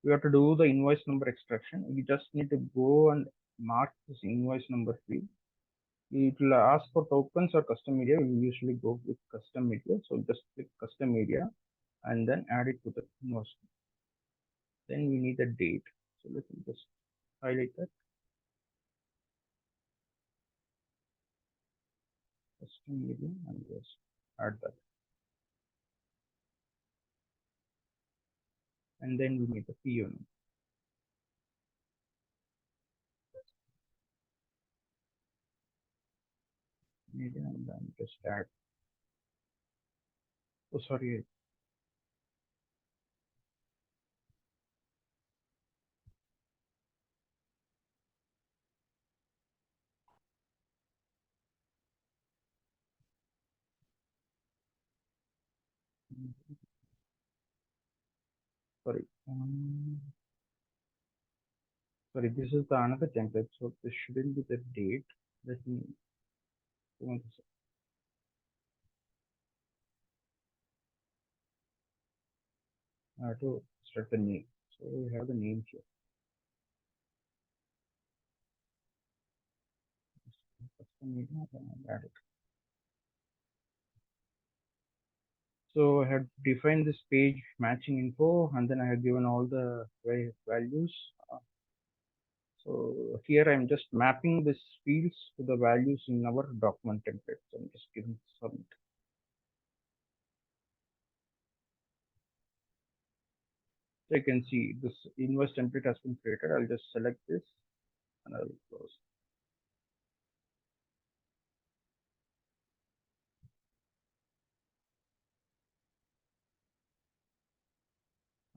we have to do the invoice number extraction. We just need to go and mark this invoice number field. It will ask for tokens or custom media. We usually go with custom media. So just click custom media and then add it to the invoice. Then we need the date. So let me just highlight that. Custom media and just add that. And then we need the PO number. Media and then just add. Oh, sorry. Sorry. Sorry, this is the another template. So this shouldn't be the date. Let me go on this. To start the name. So we have the name here. Custom media and add it. So I have defined this page matching info and then I have given all the values. So here I'm just mapping these fields to the values in our document template. So I'm just giving submit. So you can see this invoice template has been created. I'll just select this and I'll close.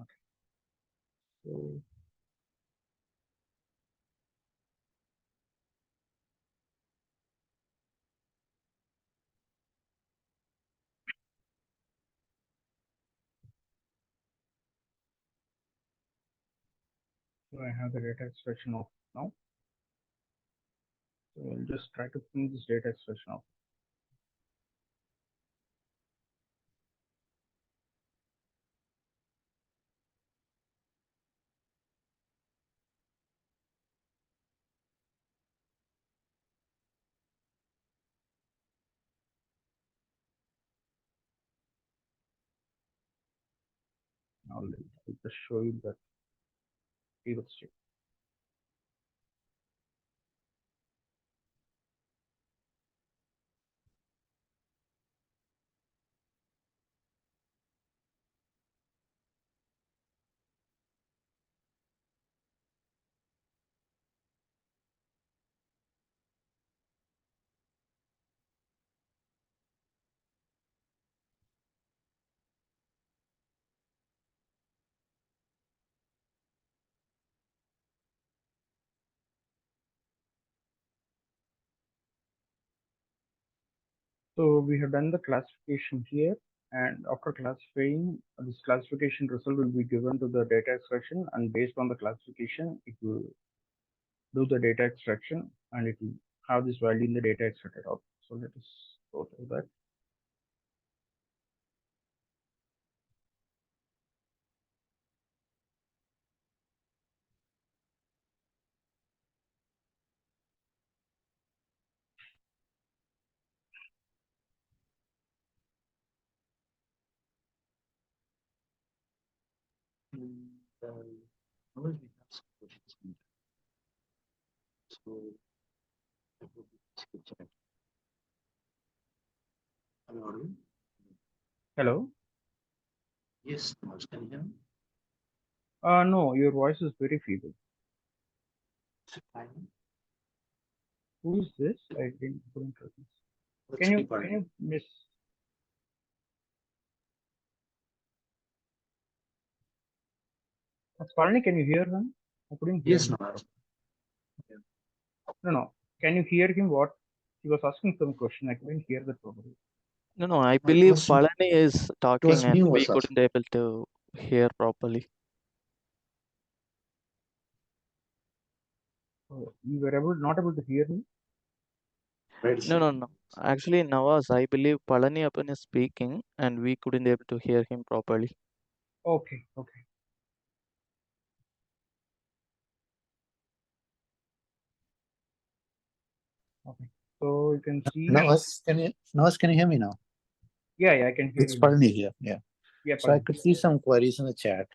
Okay. So I have the data extraction off now. So I'll just try to print this data extraction off. I'll just show you that table state. So we have done the classification here, and after classifying, this classification result will be given to the data extraction, and based on the classification, it will do the data extraction and it will have this value in the data extracted out. So let us go through that. Always we have some questions. So that would be skip check. Am I audible? Hello. Yes, Nawaz, can you hear me? No, your voice is very feeble. Is it fine? Who is this? I couldn't recognize. Let's Can keep on. you miss? Palani, can you hear him? I couldn't hear Yes, him. Nawaz. No. Can you hear him? What he was asking some question. I couldn't hear that properly. No, I It believe was, Palani is it talking was and me who we was asking. couldn't able to hear properly. You were not able to hear me? Right, No, sir. Actually, Nawaz, I believe Palani Appan is speaking and we couldn't able to hear him properly. Okay. So you can see. Nawaz, can you hear me now? Yeah, I can hear It's you now. Palani here. Yeah. Yeah, So I Palani. could see some queries in the chat.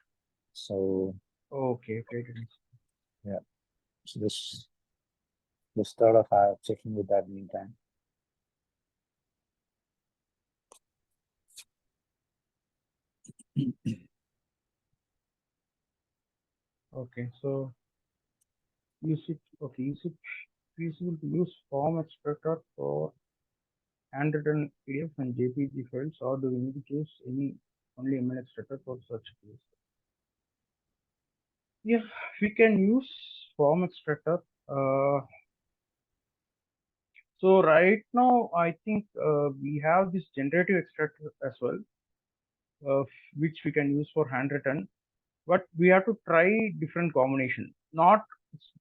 So Okay. yeah. So this start of checking with that meantime. Okay. So is it feasible to use form extractor for handwritten PDF and JPG files, or do we need to choose only ML extractor for such case? Yeah, we can use form extractor. So right now, I think we have this generative extractor as well, which we can use for handwritten. But we have to try different combination. It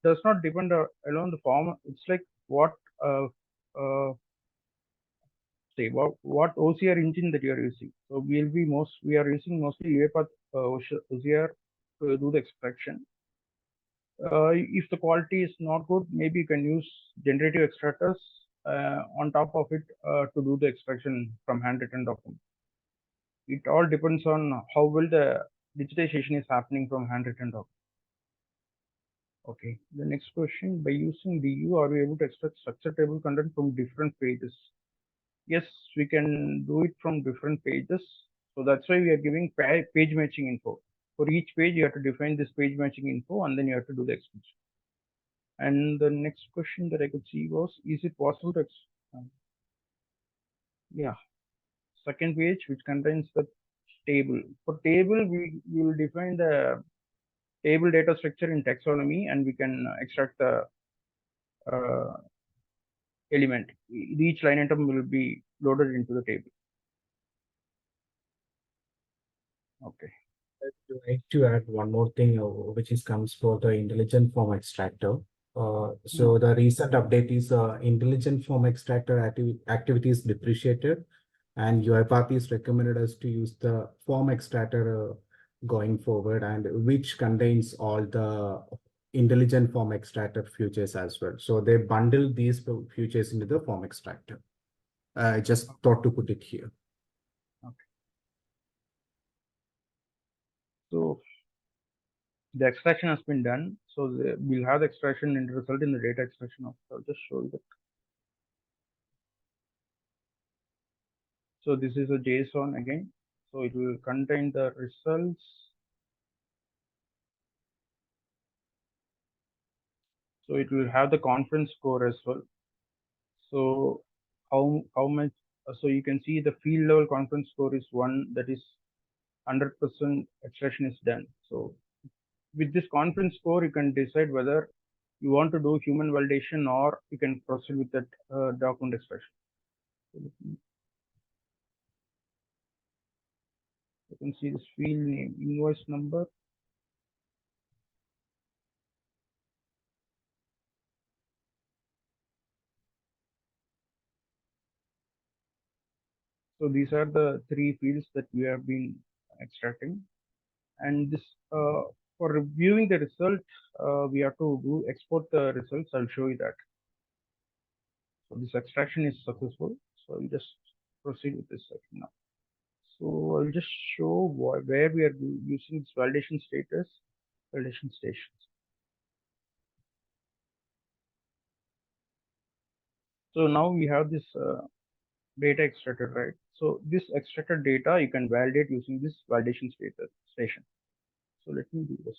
does not depend alone the form. It's like what say what OCR engine that you are using. So we are using mostly UiPath OCR to do the extraction. If the quality is not good, maybe you can use generative extractors on top of it to do the extraction from handwritten document. It all depends on how well the digitization is happening from handwritten document. Okay, the next question, by using DU, are we able to extract structured table content from different pages? Yes, we can do it from different pages. So that's why we are giving page matching info. For each page, you have to define this page matching info and then you have to do the extension. And the next question that I could see was, is it possible to, second page, which contains the table. For table, we will define the table data structure in taxonomy and we can extract the element. Each line item will be loaded into the table. Okay. I'd like to add one more thing, which comes for the intelligent form extractor. So the recent update is intelligent form extractor activities depreciated, and UiPath is recommended us to use the form extractor going forward, and which contains all the intelligent form extractor features as well. So they bundle these features into the form extractor. I just thought to put it here. Okay. So the extraction has been done. So we'll have the extraction and result in the data extraction. I'll just show you that. So this is a JSON again. So it will contain the results. So it will have the conference score as well. So how much? So you can see the field level conference score is 1. That is 100% extraction is done. So with this conference score, you can decide whether you want to do human validation or you can proceed with that document extraction. You can see this field name, invoice number. So these are the 3 fields that we have been extracting. And this for reviewing the result, we have to export the results. I'll show you that. So this extraction is successful. So you just proceed with this section now. So I'll just show where we are using this validation stations. So now we have this data extracted, right? So this extracted data you can validate using this validation station. So let me do this.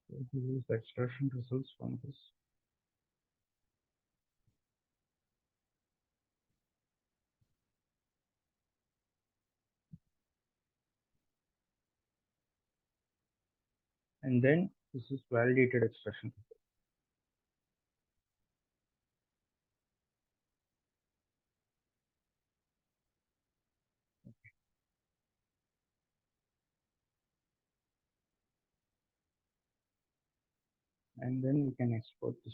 So this is the extraction results from this. And then this is validated extraction. And then we can export this.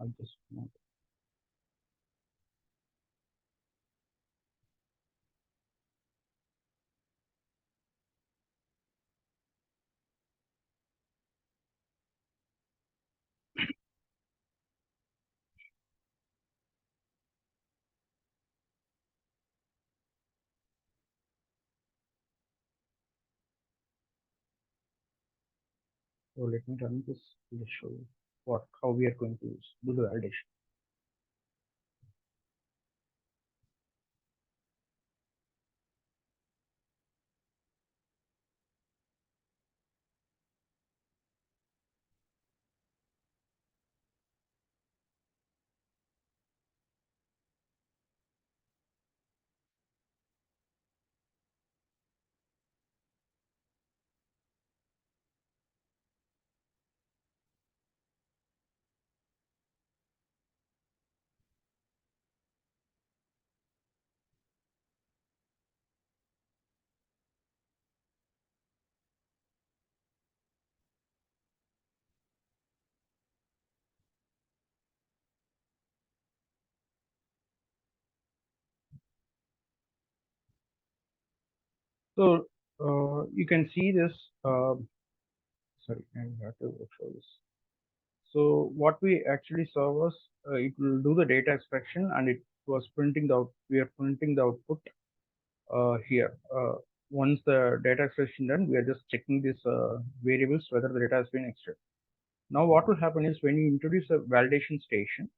I'll just move. So let me run this to show you how we are going to do the validation. So you can see this. Sorry, I have to show this. So what we actually saw was it will do the data extraction and it was printing the out. We are printing the output here. Once the data extraction done, we are just checking these variables whether the data has been extracted. Now what will happen is when you introduce a validation station,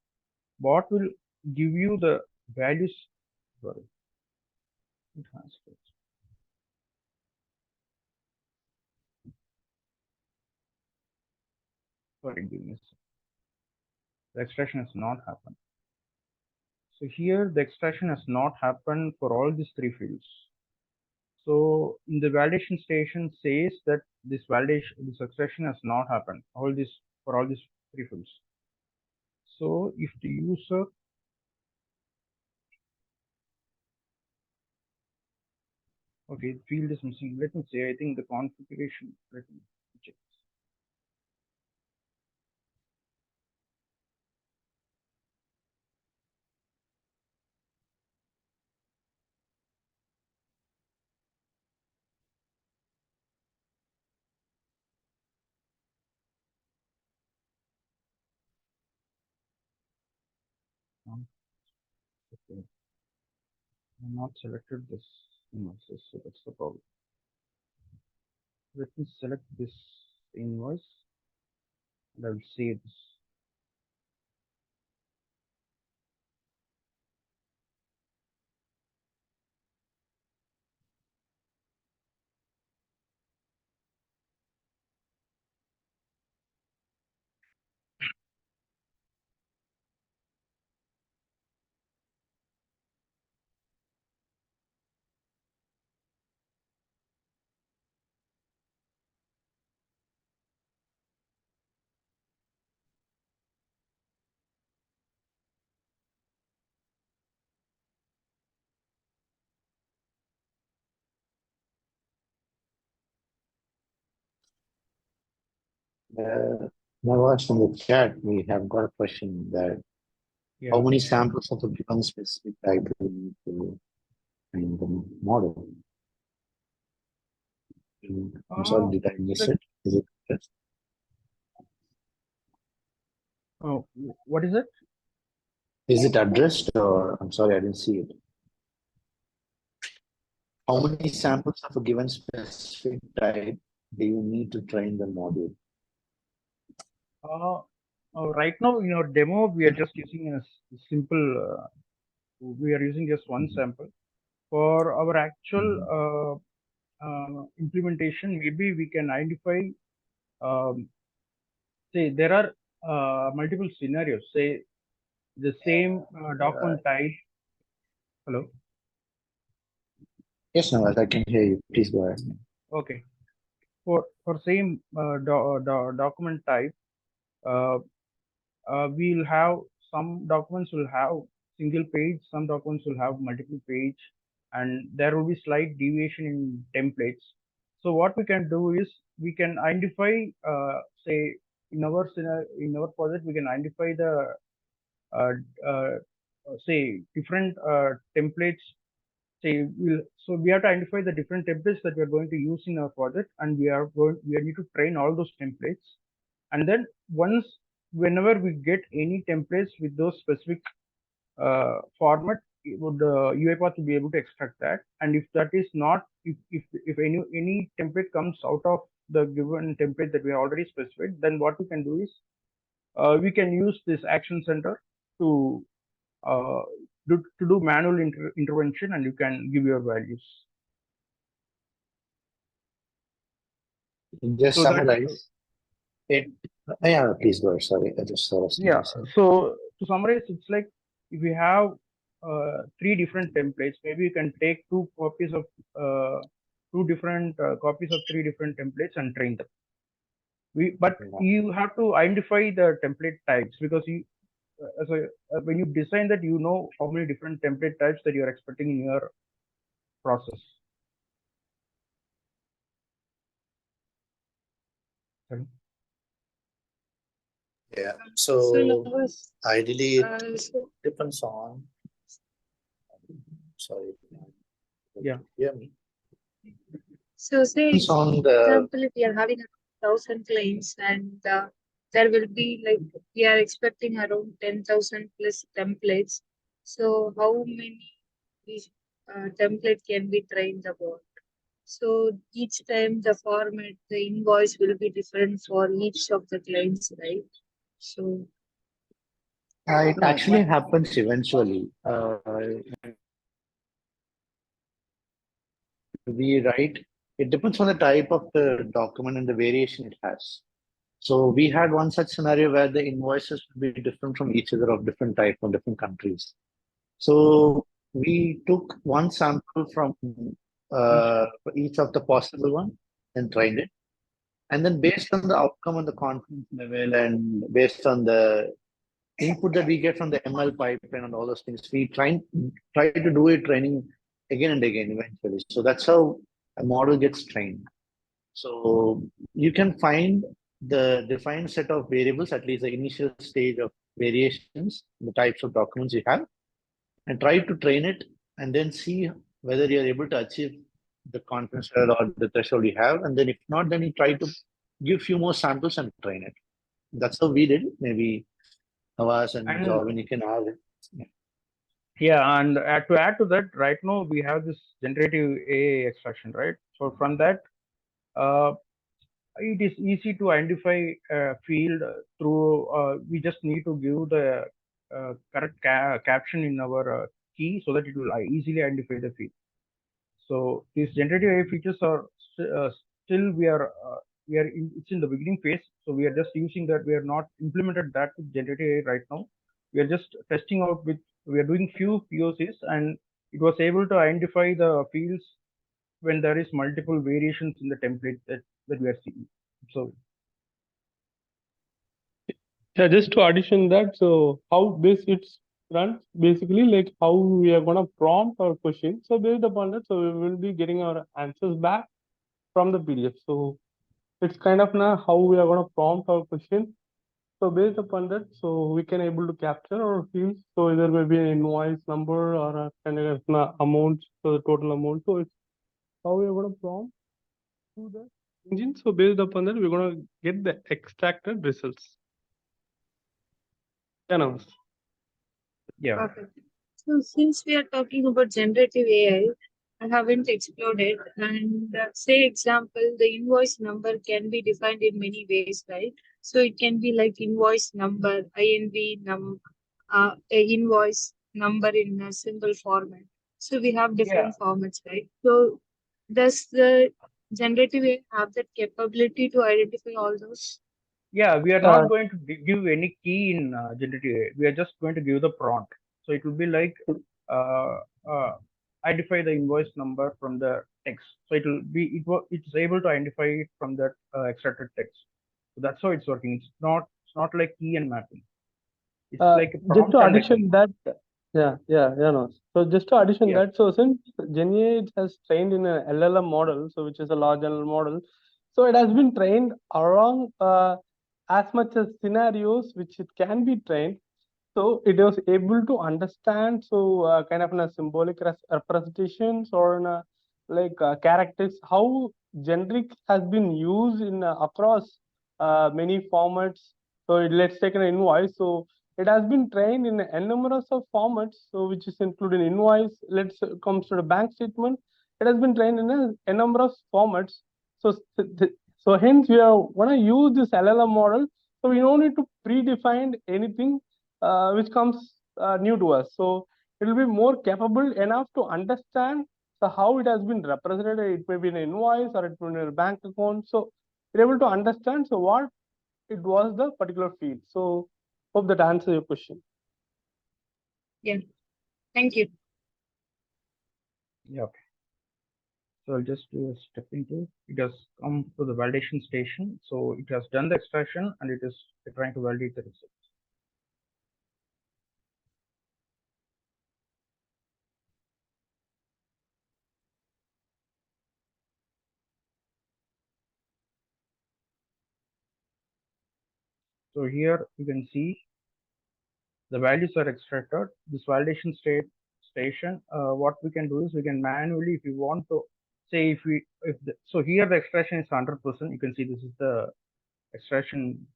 bot will give you the values. Sorry, it has to. Sorry, give me a second. The extraction has not happened. So here the extraction has not happened for all these three fields. So in the validation station says that this extraction has not happened. For all these three fields. So if the user okay, field is missing. Let me say I think the configuration. Let me check. Okay. I'm not selected this invoices, so that's the problem. Let me select this invoice and I will save this. Nawaz, in the chat, we have got a question that Yeah. how many samples of a given specific type do we need to train the model? I'm sorry, did I miss it? Is it just Oh, what is it? Is it addressed or I'm sorry, I didn't see it. How many samples of a given specific type do you need to train the module? Right now in our demo, we are just using a simple, we are using just one sample. For our actual implementation, maybe we can identify, say there are multiple scenarios, say the same document type. Hello. Yes, Nawaz, I can hear you. Please go ahead. Okay. For same document type, we'll have some documents will have single page, some documents will have multiple page, and there will be slight deviation in templates. So what we can do is we can identify, say in our project, we can identify the say different templates. Say so we have to identify the different templates that we are going to use in our project, and we need to train all those templates. And then whenever we get any templates with those specific format, UiPath will be able to extract that. And if that is not, if any template comes out of the given template that we have already specified, then what we can do is we can use this action center to do manual intervention, and you can give your values. Just So summarize it. Yeah, please go ahead. Sorry, I just saw yeah. So to summarize, it's like if we have 3 different templates, maybe you can take 2 copies of 2 different copies of 3 different templates and train them. But you have to identify the template types, because you when you design that, you know how many different template types that you are expecting in your process. Sorry. Yeah. So ideally, it depends on. Sorry. Yeah. Hear me. So say, Depends on for the. example, if we are having 1,000 claims and there will be like, we are expecting around 10,000 plus templates. So how many template can be trained about? So each time the format, the invoice will be different for each of the clients, right? So It actually happens eventually. We write, it depends on the type of the document and the variation it has. So we had one such scenario where the invoices would be different from each other of different type from different countries. So we took one sample from each of the possible one and trained it. And then based on the outcome and the confidence level and based on the input that we get from the ML pipeline and all those things, we try to do it training again and again eventually. So that's how a model gets trained. So you can find the defined set of variables, at least the initial stage of variations, the types of documents you have, and try to train it and then see whether you're able to achieve the confidence level or the threshold you have. And then if not, then you try to give few more samples and train it. That's how we did it. Maybe Havas and Jovin, you can add it. Yeah, and to add to that, right now we have this generative AI extraction, right? So from that, it is easy to identify a field through, we just need to give the correct caption in our key so that it will easily identify the field. So these generative AI features are still it's in the beginning phase. So we are just using that. We are not implemented that with generative AI right now. We are just testing out we are doing few POCs, and it was able to identify the fields when there is multiple variations in the template that we are seeing. So Yeah, just to addition that, so how this it's runs basically like how we are gonna prompt our question. So based upon that, so we will be getting our answers back from the PDF. So it's kind of now how we are going to prompt our question. So based upon that, so we can able to capture our fields. So there may be an invoice number or a kind of amount, so the total amount. So it's how we are going to prompt to the engine. So based upon that, we're going to get the extracted results. Yeah. Perfect. So since we are talking about generative AI, I haven't explored it. And say example, the invoice number can be defined in many ways, right? So it can be like invoice number, INV a invoice number in a single format. So we have different formats, right? So does the generative AI have that capability to identify all those? Yeah, we are not going to give any key in generative AI. We are just going to give the prompt. So it will be like uh, identify the invoice number from the text. So it will be it's able to identify it from that extracted text. So that's how it's working. It's not like key and mapping. It's like a Just prompt to and a addition key. that, no. So just to addition Yeah. that, so since GenAI has trained in a LLM model, so which is a large LLM model, so it has been trained around as much as scenarios which it can be trained. So it was able to understand, so kind of in a symbolic representations or in a characters, how generic has been used in across many formats. So let's take an invoice. So it has been trained in a numerous of formats, so which is including invoice. Let's comes to the bank statement. It has been trained in a number of formats. So so hence we are when I use this LLM model, so we don't need to predefine anything which comes new to us. So it will be more capable enough to understand how it has been represented. It may be an invoice or it may be a bank account. So we're able to understand what it was the particular field. So hope that answers your question. Yeah. Thank you. Yeah. Okay. So I'll just do a step into it. Has come to the validation station. So it has done the extraction and it is trying to validate the results. So here you can see the values are extracted. This validation station, what we can do is we can manually, if you want to say, so here the extraction is 100%. You can see this is the extraction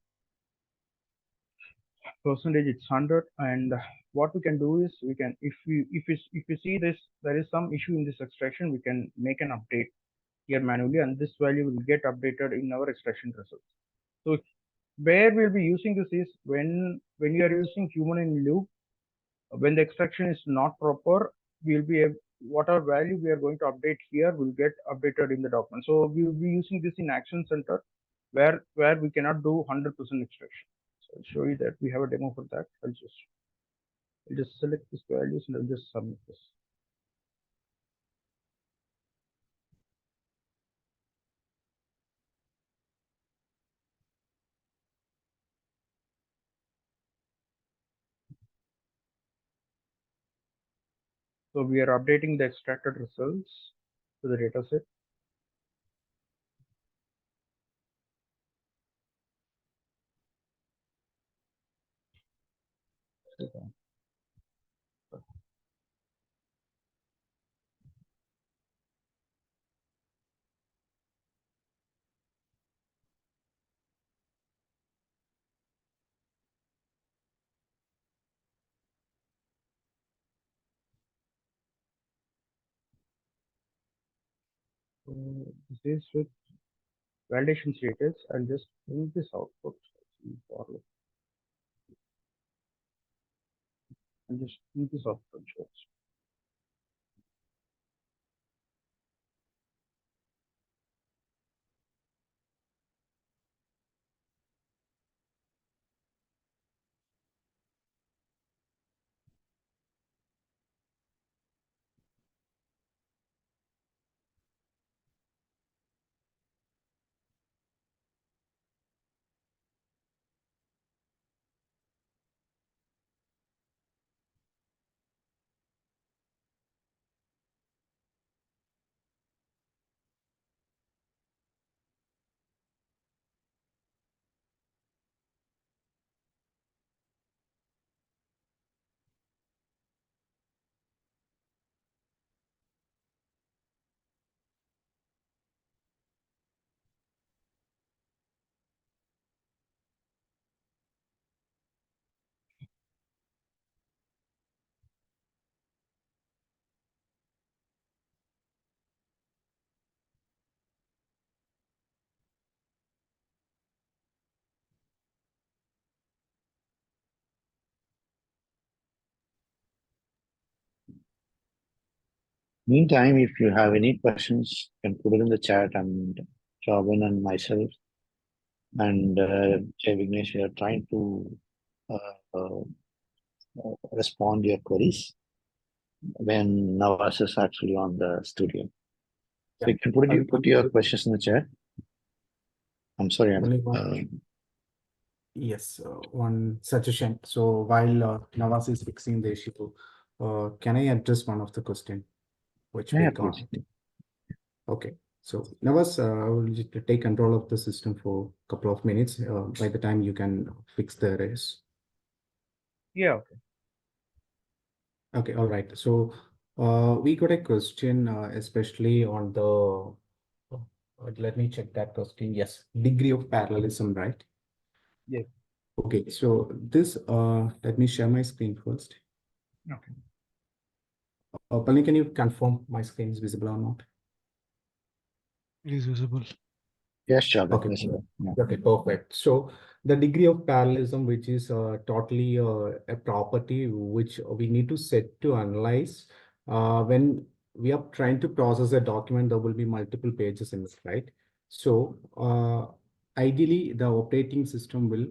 percentage, it's 100. And what we can do is we can, if you see this, there is some issue in this extraction, we can make an update here manually, and this value will get updated in our extraction results. So where we'll be using this is when you are using human in loop, when the extraction is not proper, we'll be whatever value we are going to update here will get updated in the document. So we will be using this in Action Center where we cannot do 100% extraction. So I'll show you that we have a demo for that. I'll just select these values and I'll just submit this. So we are updating the extracted results to the data set. So this is with validation status. I'll just print this output. And just print this output. Meantime, if you have any questions, you can put it in the chat, and Robin and myself and Jai Vignesh, we are trying to respond your queries when Navas is actually on the studio. So you can put your questions in the chat. I'm sorry. Only one. Yes, one suggestion. So while Navas is fixing the issue, can I address one of the question which we got? Please. Okay. So Navas, I will just take control of the system for a couple of minutes. By the time you can fix the errors. Yeah, okay. Okay, all right. So we got a question, especially on the, let me check that question. Yes, degree of parallelism, right? Yes. Okay, so this, let me share my screen first. Okay. Palni, can you confirm my screen is visible or not? It is visible. Yes, sure. Okay. Visible. Yeah. Okay, perfect. So the degree of parallelism, which is totally a property which we need to set to analyze when we are trying to process a document, there will be multiple pages in it, right? So ideally, the operating system will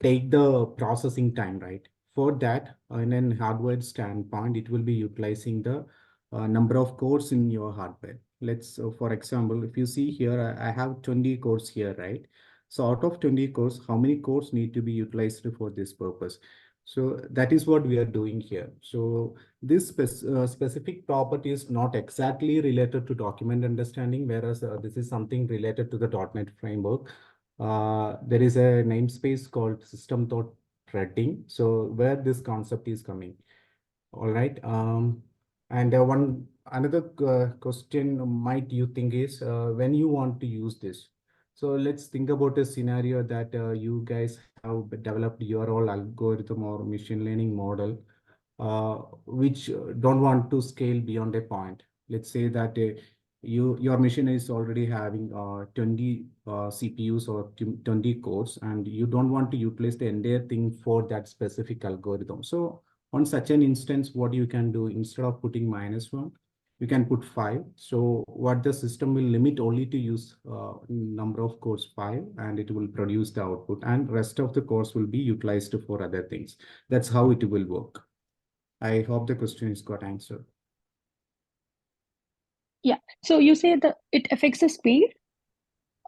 take the processing time, right? For that, in an hardware standpoint, it will be utilizing the number of cores in your hardware. Let's, for example, if you see here, I have 20 cores here, right? So out of 20 cores, how many cores need to be utilized for this purpose? So that is what we are doing here. So this specific property is not exactly related to document understanding, whereas this is something related to the .NET framework. There is a namespace called system threading. So where this concept is coming. All right. And one another question might you think is when you want to use this. So let's think about a scenario that you guys have developed your own algorithm or machine learning model, which don't want to scale beyond a point. Let's say that your machine is already having 20 CPUs or 20 cores, and you don't want to utilize the entire thing for that specific algorithm. So on such an instance, what you can do, instead of putting -1, you can put 5. So what the system will limit only to use number of cores 5, and it will produce the output, and rest of the cores will be utilized for other things. That's how it will work. I hope the question is got answered. Yeah. So you say that it affects the speed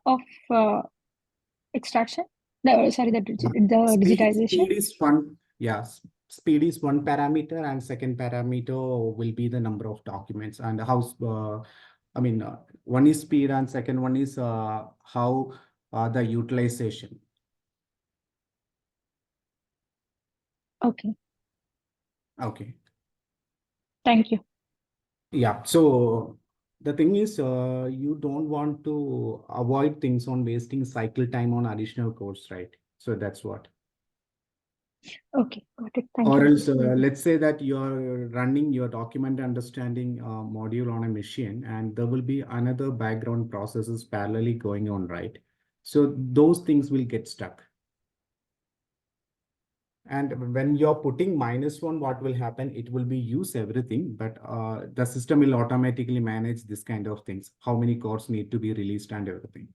of extraction? Sorry, the digitization? Speed is one, yes. Speed is one parameter, and second parameter will be the number of documents and how, one is speed and second one is how the utilization. Okay. Okay. Thank you. Yeah. So the thing is, you don't want to avoid things on wasting cycle time on additional cores, right? So that's what. Okay, got it. Thank Or you. else, let's say that you're running your document understanding module on a machine, and there will be another background processes parallelly going on, right? So those things will get stuck. And when you're putting -1, what will happen? It will be use everything, but the system will automatically manage this kind of things. How many cores need to be released and everything.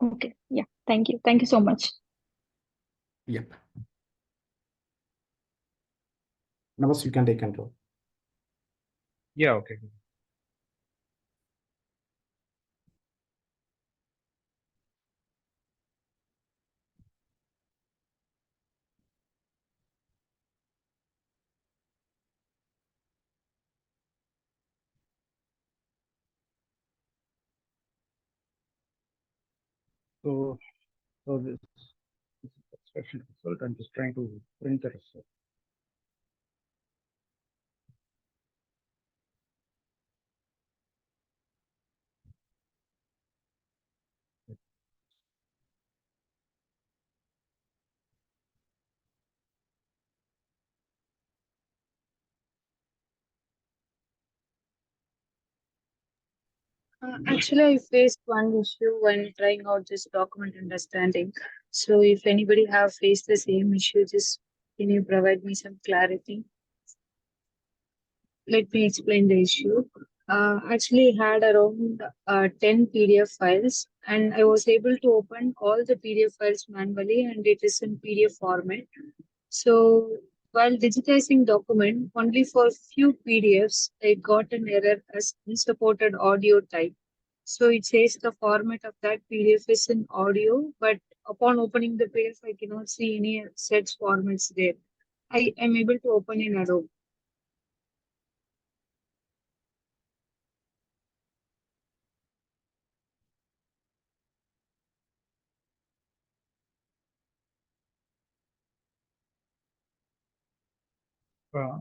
Okay. Yeah. Thank you. Thank you so much. Yep. Navas, you can take control. Yeah, okay. So this extraction result, I'm just trying to print the result. Actually, I faced one issue when trying out this document understanding. So if anybody have faced the same issue, just can you provide me some clarity? let me explain the issue. Actually had around 10 PDF files, and I was able to open all the PDF files manually, and it is in PDF format. So while digitizing document, only for few PDFs, I got an error as unsupported audio type. So it says the format of that PDF is in audio, but upon opening the PDF, I cannot see any such formats there. I am able to open in Adobe. Uh,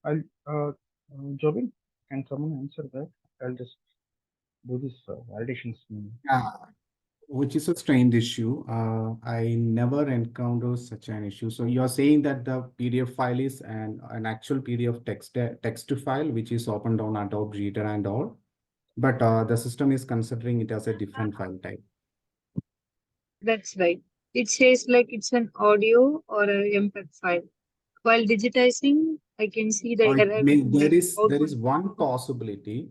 I'll, Jobin, can someone answer that? I'll just do this validations. Yeah, which is a strange issue. I never encountered such an issue. So you're saying that the PDF file is an actual PDF text file, which is opened on Adobe Reader and all, but the system is considering it as a different file type. That's right. It says like it's an audio or a MPEG file. While digitizing, I can see the error. There is one possibility.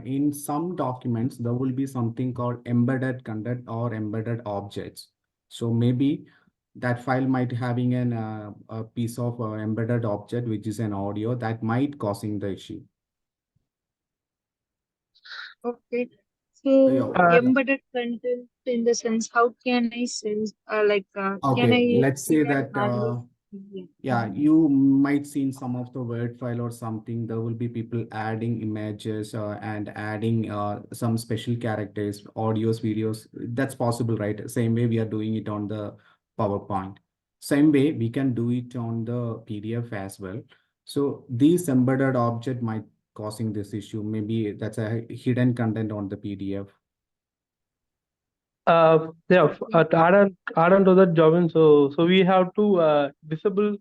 In some documents, there will be something called embedded content or embedded objects. So maybe that file might having a piece of embedded object, which is an audio that might causing the issue. Okay. Yeah. So embedded content in the sense, how can I sense can Okay, I let's say that Yeah. yeah, you might see in some of the Word file or something, there will be people adding images and adding some special characters, audios, videos. That's possible, right? Same way we are doing it on the PowerPoint. Same way we can do it on the PDF as well. So these embedded object might causing this issue. Maybe that's a hidden content on the PDF. To add on to that, Jovin, so we have to disable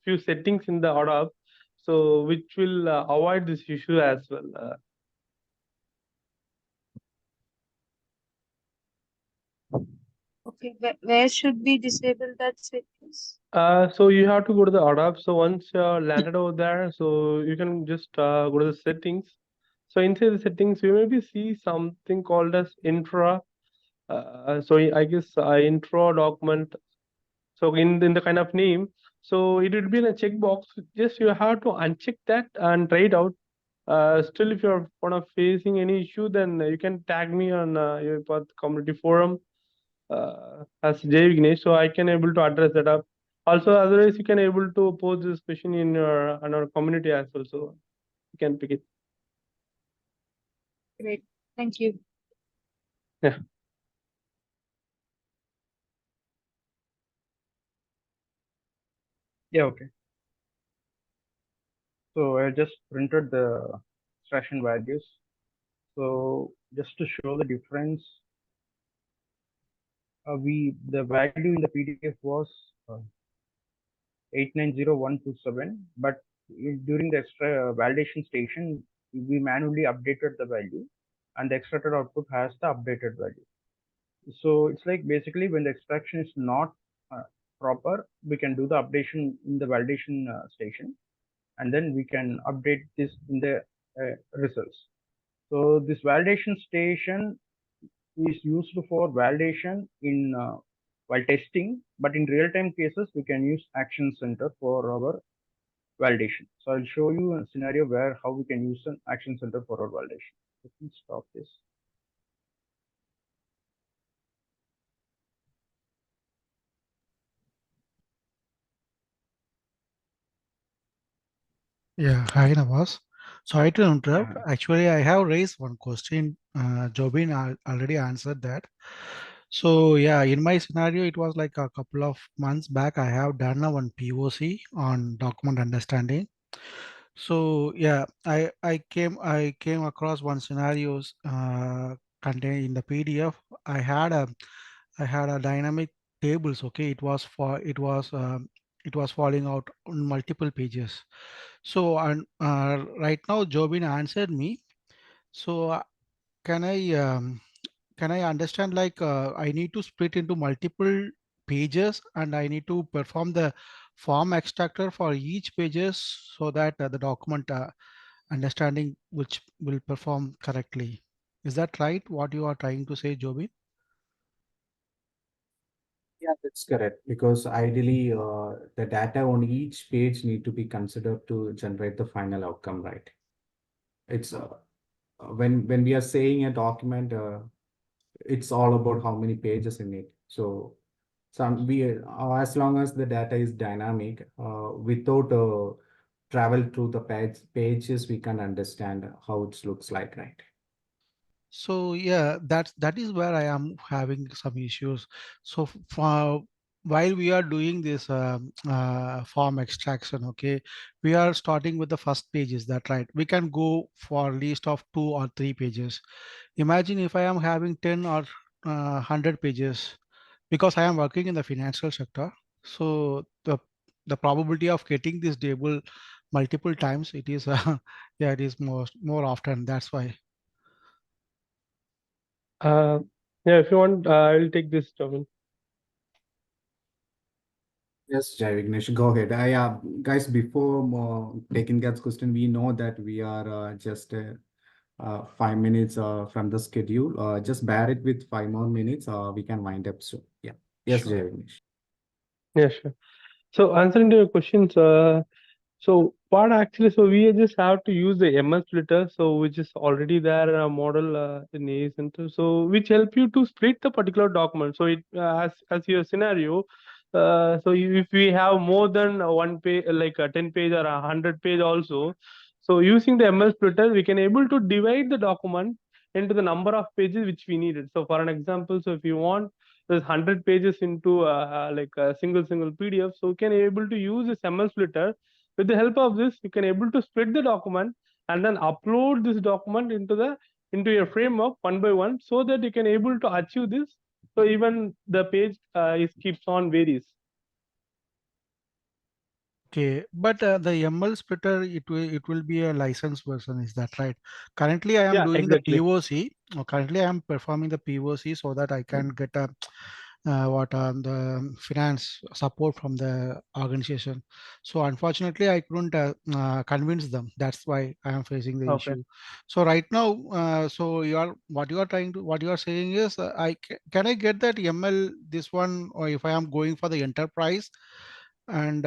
few settings in the Adobe, so which will avoid this issue as well. Okay, where should we disable that settings? So you have to go to the Adobe. So once you're landed over there, so you can just go to the settings. So inside the settings, you maybe see something called as intro. So I guess intro document. So in the kind of name, so it will be in a checkbox. Just you have to uncheck that and try it out. Still, if you're facing any issue, then you can tag me on your UiPath community forum as Jay Vignesh, so I can able to address that up. Also, otherwise, you can able to post this question in our community as well, so you can pick it. Great, thank you. Yeah. Yeah, okay. So I just printed the extraction values. So just to show the difference, the value in the PDF was 890127, but during the extra validation station, we manually updated the value, and the extracted output has the updated value. So it's like basically when the extraction is not proper, we can do the updation in the validation station, and then we can update this in the results. So this validation station is used for validation in while testing, but in real-time cases, we can use Action Center for our validation. So I'll show you a scenario where how we can use an Action Center for our validation. Let me stop this. Yeah, hi Nawaz. Sorry to interrupt. Actually, I have raised one question. Jobin already answered that. So yeah, in my scenario, it was like a couple of months back. I have done a one POC on document understanding. So yeah, I came across one scenarios contained in the PDF. I had a I had a dynamic tables. Okay, it was falling out on multiple pages. So and right now Jobin answered me. So can I can I understand like I need to split into multiple pages and I need to perform the form extractor for each pages so that the document understanding which will perform correctly. Is that right? What you are trying to say, Joby? Yeah, that's correct. Because ideally, the data on each page need to be considered to generate the final outcome, right? It's when we are saying a document, it's all about how many pages in it. So some we as long as the data is dynamic, without travel through the pages, we can understand how it looks like, right? So yeah, that is where I am having some issues. So for while we are doing this form extraction, okay, we are starting with the first page. Is that right? We can go for list of 2 or 3 pages. Imagine if I am having 10 or 100 pages, because I am working in the financial sector. So the probability of getting this table multiple times, it is yeah, it is more often. That's why. Uh, yeah, if you want, I'll take this, Jobin. Yes, Jai Vignesh, go ahead. Guys, before taking that question, we know that we are just 5 minutes from the schedule. Just bear it with 5 more minutes. We can wind up soon. Yeah. Yes, Sure. Jai Vignesh. Yeah, sure. So answering to your questions, so what actually, so we just have to use the MS splitter, so which is already there model in A Center, so which help you to split the particular document. So it as your scenario, so if we have more than one page, like a 10 page or 100 page also, so using the MS splitter, we can able to divide the document into the number of pages which we needed. So for an example, so if you want there's 100 pages into like a single PDF, so you can able to use this MS splitter. With the help of this, you can able to split the document and then upload this document into your framework one by one, so that you can able to achieve this. So even the page is keeps on varies. Okay, but the ML splitter, it will be a licensed version. Is that right? Currently, I am Yeah, doing the exactly. POC. Currently, I am performing the POC so that I can get a the finance support from the organization. So unfortunately, I couldn't convince them. That's why I am facing the Okay. issue. So right now, so what you are saying is, can I get that ML this one, or if I am going for the enterprise, and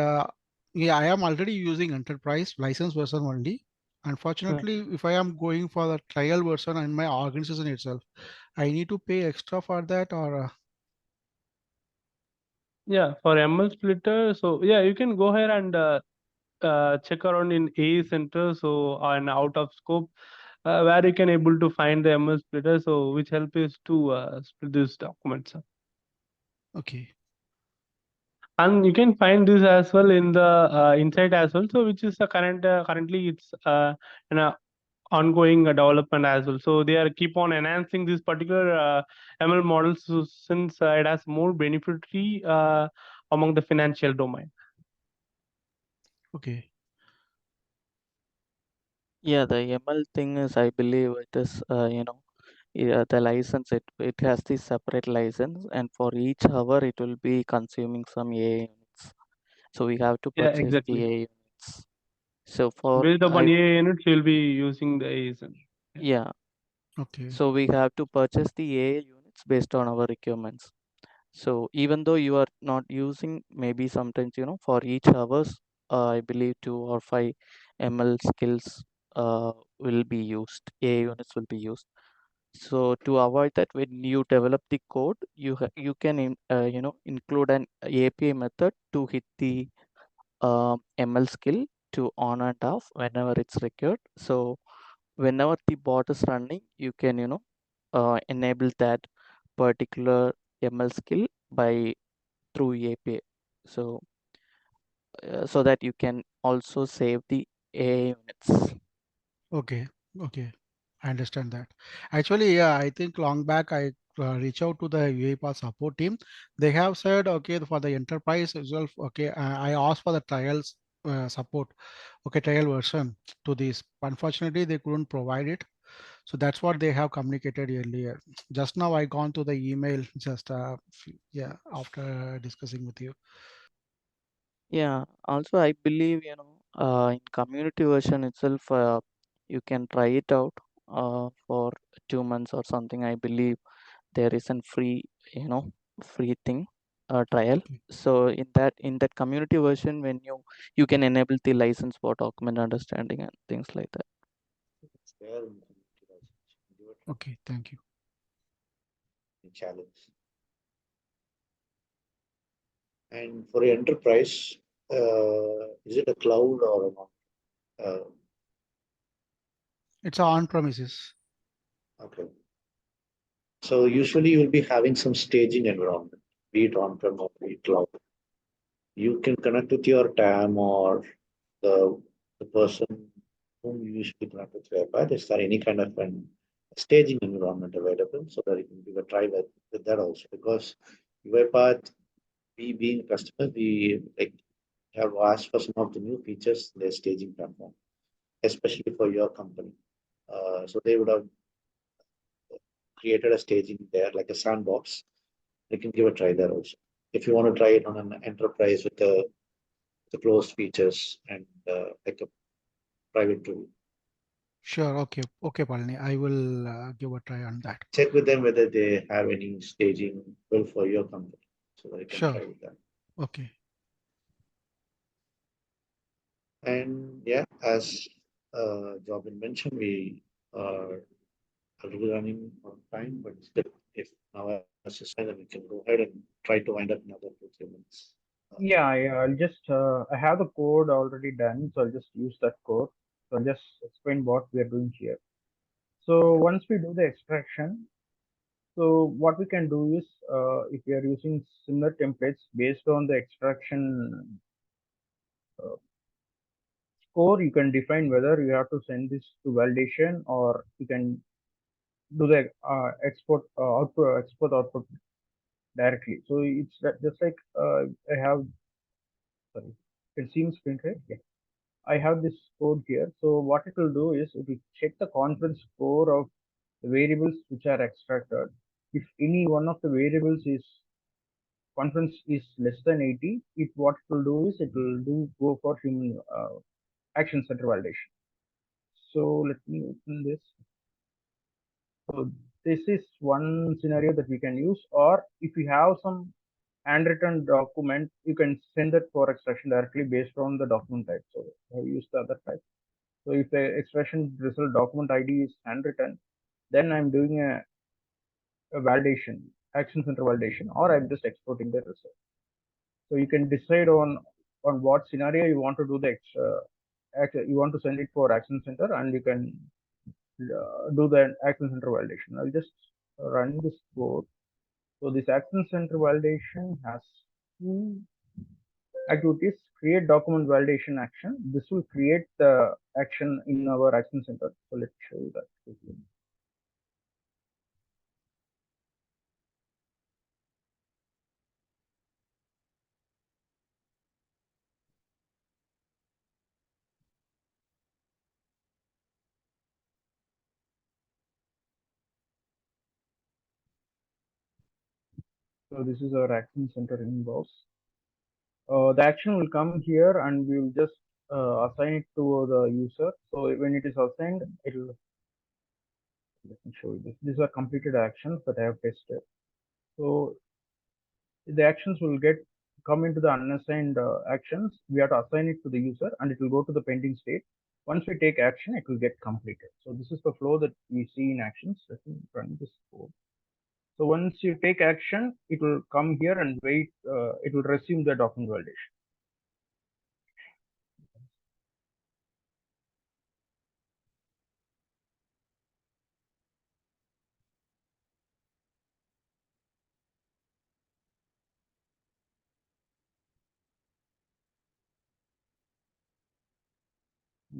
yeah, I am already using enterprise license version only. Unfortunately, if I am going for the trial version in my organization itself, I need to pay extra for that, or Yeah, for ML splitter, so yeah, you can go ahead and check around in A Center, so and out of scope, where you can able to find the MS splitter, so which help is to split these documents. okay. And you can find this as well in the insight as well. So which is the currently it's in a ongoing development as well. So they are keep on enhancing this particular ML models, so since it has more beneficiary among the financial domain. Okay. Yeah, the ML thing is, I believe it is, yeah, the license, it has the separate license, and for each hour it will be consuming some AI units. So we have to Yeah, purchase the exactly. AI units. So for Based upon AI units, you'll be using the ASM. yeah, Okay. so we have to purchase the AI units based on our requirements. So even though you are not using, maybe sometimes, for each hours, I believe 2 or 5 ML skills will be used, AI units will be used. So to avoid that, when you develop the code, you can include an API method to hit the ML skill to on and off whenever it's required. So whenever the bot is running, you can enable that particular ML skill by through API. So so that you can also save the AI units. Okay. Okay. I understand that. Actually, yeah, I think long back I reach out to the UiPath support team. They have said, okay, for the enterprise itself, okay, I asked for the trials support, okay, trial version to this. Unfortunately, they couldn't provide it. So that's what they have communicated earlier. Just now I gone to the email just yeah, after discussing with you. Yeah, also I believe, in community version itself, you can try it out for 2 months or something. I believe there is a free, free thing, trial. Okay. So in that community version, when you can enable the license for document understanding and things like that. It's there in the community license. Give it Okay. Thank you. a challenge. And for enterprise, is it a cloud or a It's on premises. okay. So usually you'll be having some staging environment, be it on-prem or be it cloud. You can connect with your TAM or the person whom you usually connect with UiPath. Is there any kind of an staging environment available so that you can give a try with that also? Because UiPath, we being a customer, we like have asked for some of the new features in their staging platform, especially for your company. So they would have created a staging there, like a sandbox. You can give a try there also. If you want to try it on an enterprise with the closed features and like a private tool, Sure. Okay. Okay, Palani. I will give a try on that. check with them whether they have any staging built for your company so that you can Sure. try with that. Okay. And yeah, as Jobin mentioned, we are already running on time, but still, if now as a sign, then we can go ahead and try to wind up another 2 3 minutes. Yeah, I'll just I have the code already done, so I'll just use that code. So I'll just explain what we are doing here. So once we do the extraction, so what we can do is if we are using similar templates based on the extraction uh, score, you can define whether you have to send this to validation or you can do the export output directly. So it's just like I have, sorry, it seems screen right? Yeah. I have this code here. So what it will do is it will check the confidence score of the variables which are extracted. If any one of the variables is confidence is less than 80, it what it will do is it will go for human action center validation. So let me open this. So this is one scenario that we can use, or if you have some handwritten document, you can send it for extraction directly based on the document type. So I have used the other type. So if the expression result document ID is handwritten, then I'm doing a validation, action center validation, or I'm just exporting the result. So you can decide on what scenario you want to do the you want to send it for action center, and you can do the action center validation. I'll just run this code. So this action center validation has two activities: create document validation action. This will create the action in our action center. So let's show you that quickly. So this is our action center inbox. The action will come here and we will just assign it to the user. So when it is assigned, it'll, let me show you this. These are completed actions that I have tested. So the actions will come into the unassigned actions. We have to assign it to the user and it will go to the pending state. Once we take action, it will get completed. So this is the flow that we see in actions. Let me run this code. So once you take action, it will come here and wait. It will resume the document validation.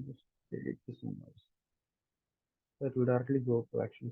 Just delete this invoice. That will directly go to actions.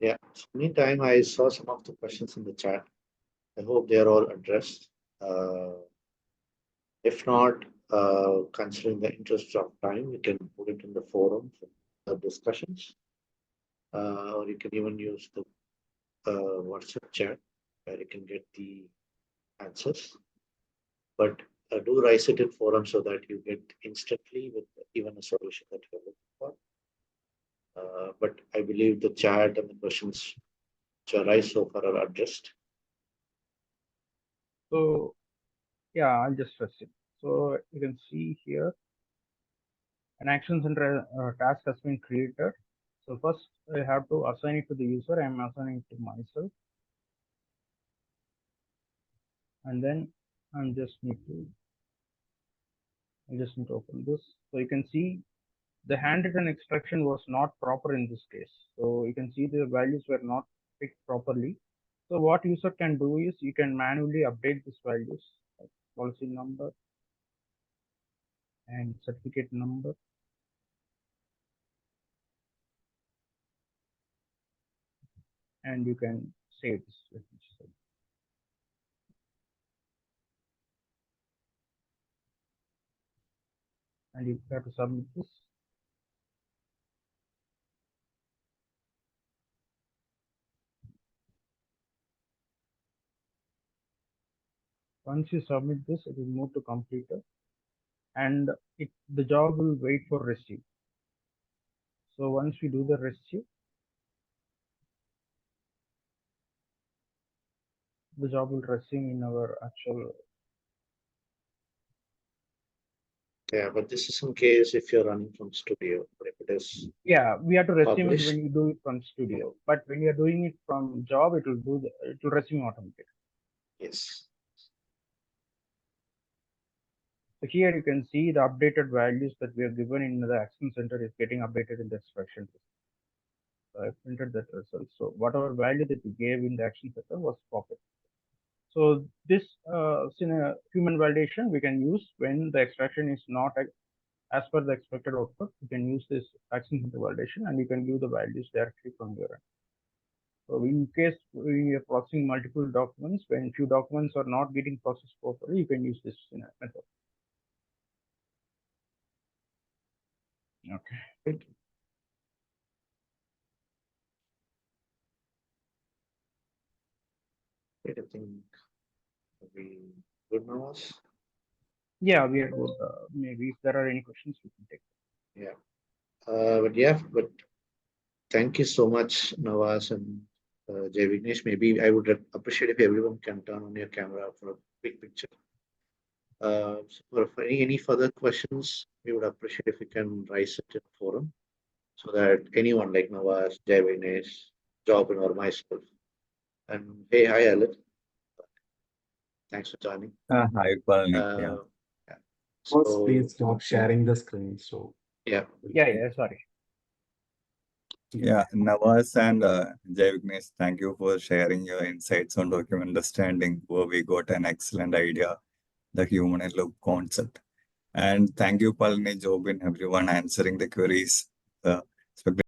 Yeah. So meantime, I saw some of the questions in the chat. I hope they are all addressed. If not, considering the interest of time, we can put it in the forum for the discussions. Or you can even use the WhatsApp chat where you can get the answers. But do raise it in forum so that you get instantly with even a solution that you're looking for. But I believe the chat and the questions which are raised so far are addressed. So yeah, I'll just stress it. So you can see here, an action center task has been created. So first I have to assign it to the user. I'm assigning it to myself. And then I just need to open this. So you can see the handwritten extraction was not proper in this case. So you can see the values were not picked properly. So what user can do is you can manually update these values, like policy number and certificate number. And you can save this. And you have to submit this. Once you submit this, it will move to completer, and the job will wait for receive. So once we do the receive, the job will receive in our actual. Yeah, but this is in case if you're running from studio, but if it is We have to receive it published. when you do it from studio. But when you are doing it from job, it will receive automatically. Yes. So here you can see the updated values that we have given in the action center is getting updated in the extraction. So I printed that result. So whatever value that we gave in the action center was proper. So this human validation we can use when the extraction is not as per the expected output. You can use this action center validation and you can give the values directly from your end. So in case we are processing multiple documents, when few documents are not getting processed properly, you can use this method. Okay. Good. I think we good now. Yeah, we are good. Maybe if there are any questions, we can take. Yeah. But thank you so much, Nawaz and Jai Vignesh. Maybe I would appreciate if everyone can turn on your camera for a quick picture. So for any further questions, we would appreciate if you can raise it in the forum so that anyone like Nawaz, Jai Vignesh, Jobin or myself. And hey, hi Alan. Thanks for joining. Hi, Palani. Yeah. First, please stop sharing the screen. So Yeah. Sorry. Yeah, Nawaz and Jai Vignesh, thank you for sharing your insights on document understanding, where we got an excellent idea, the human in loop concept. And thank you, Palani, Jobin, everyone answering the queries.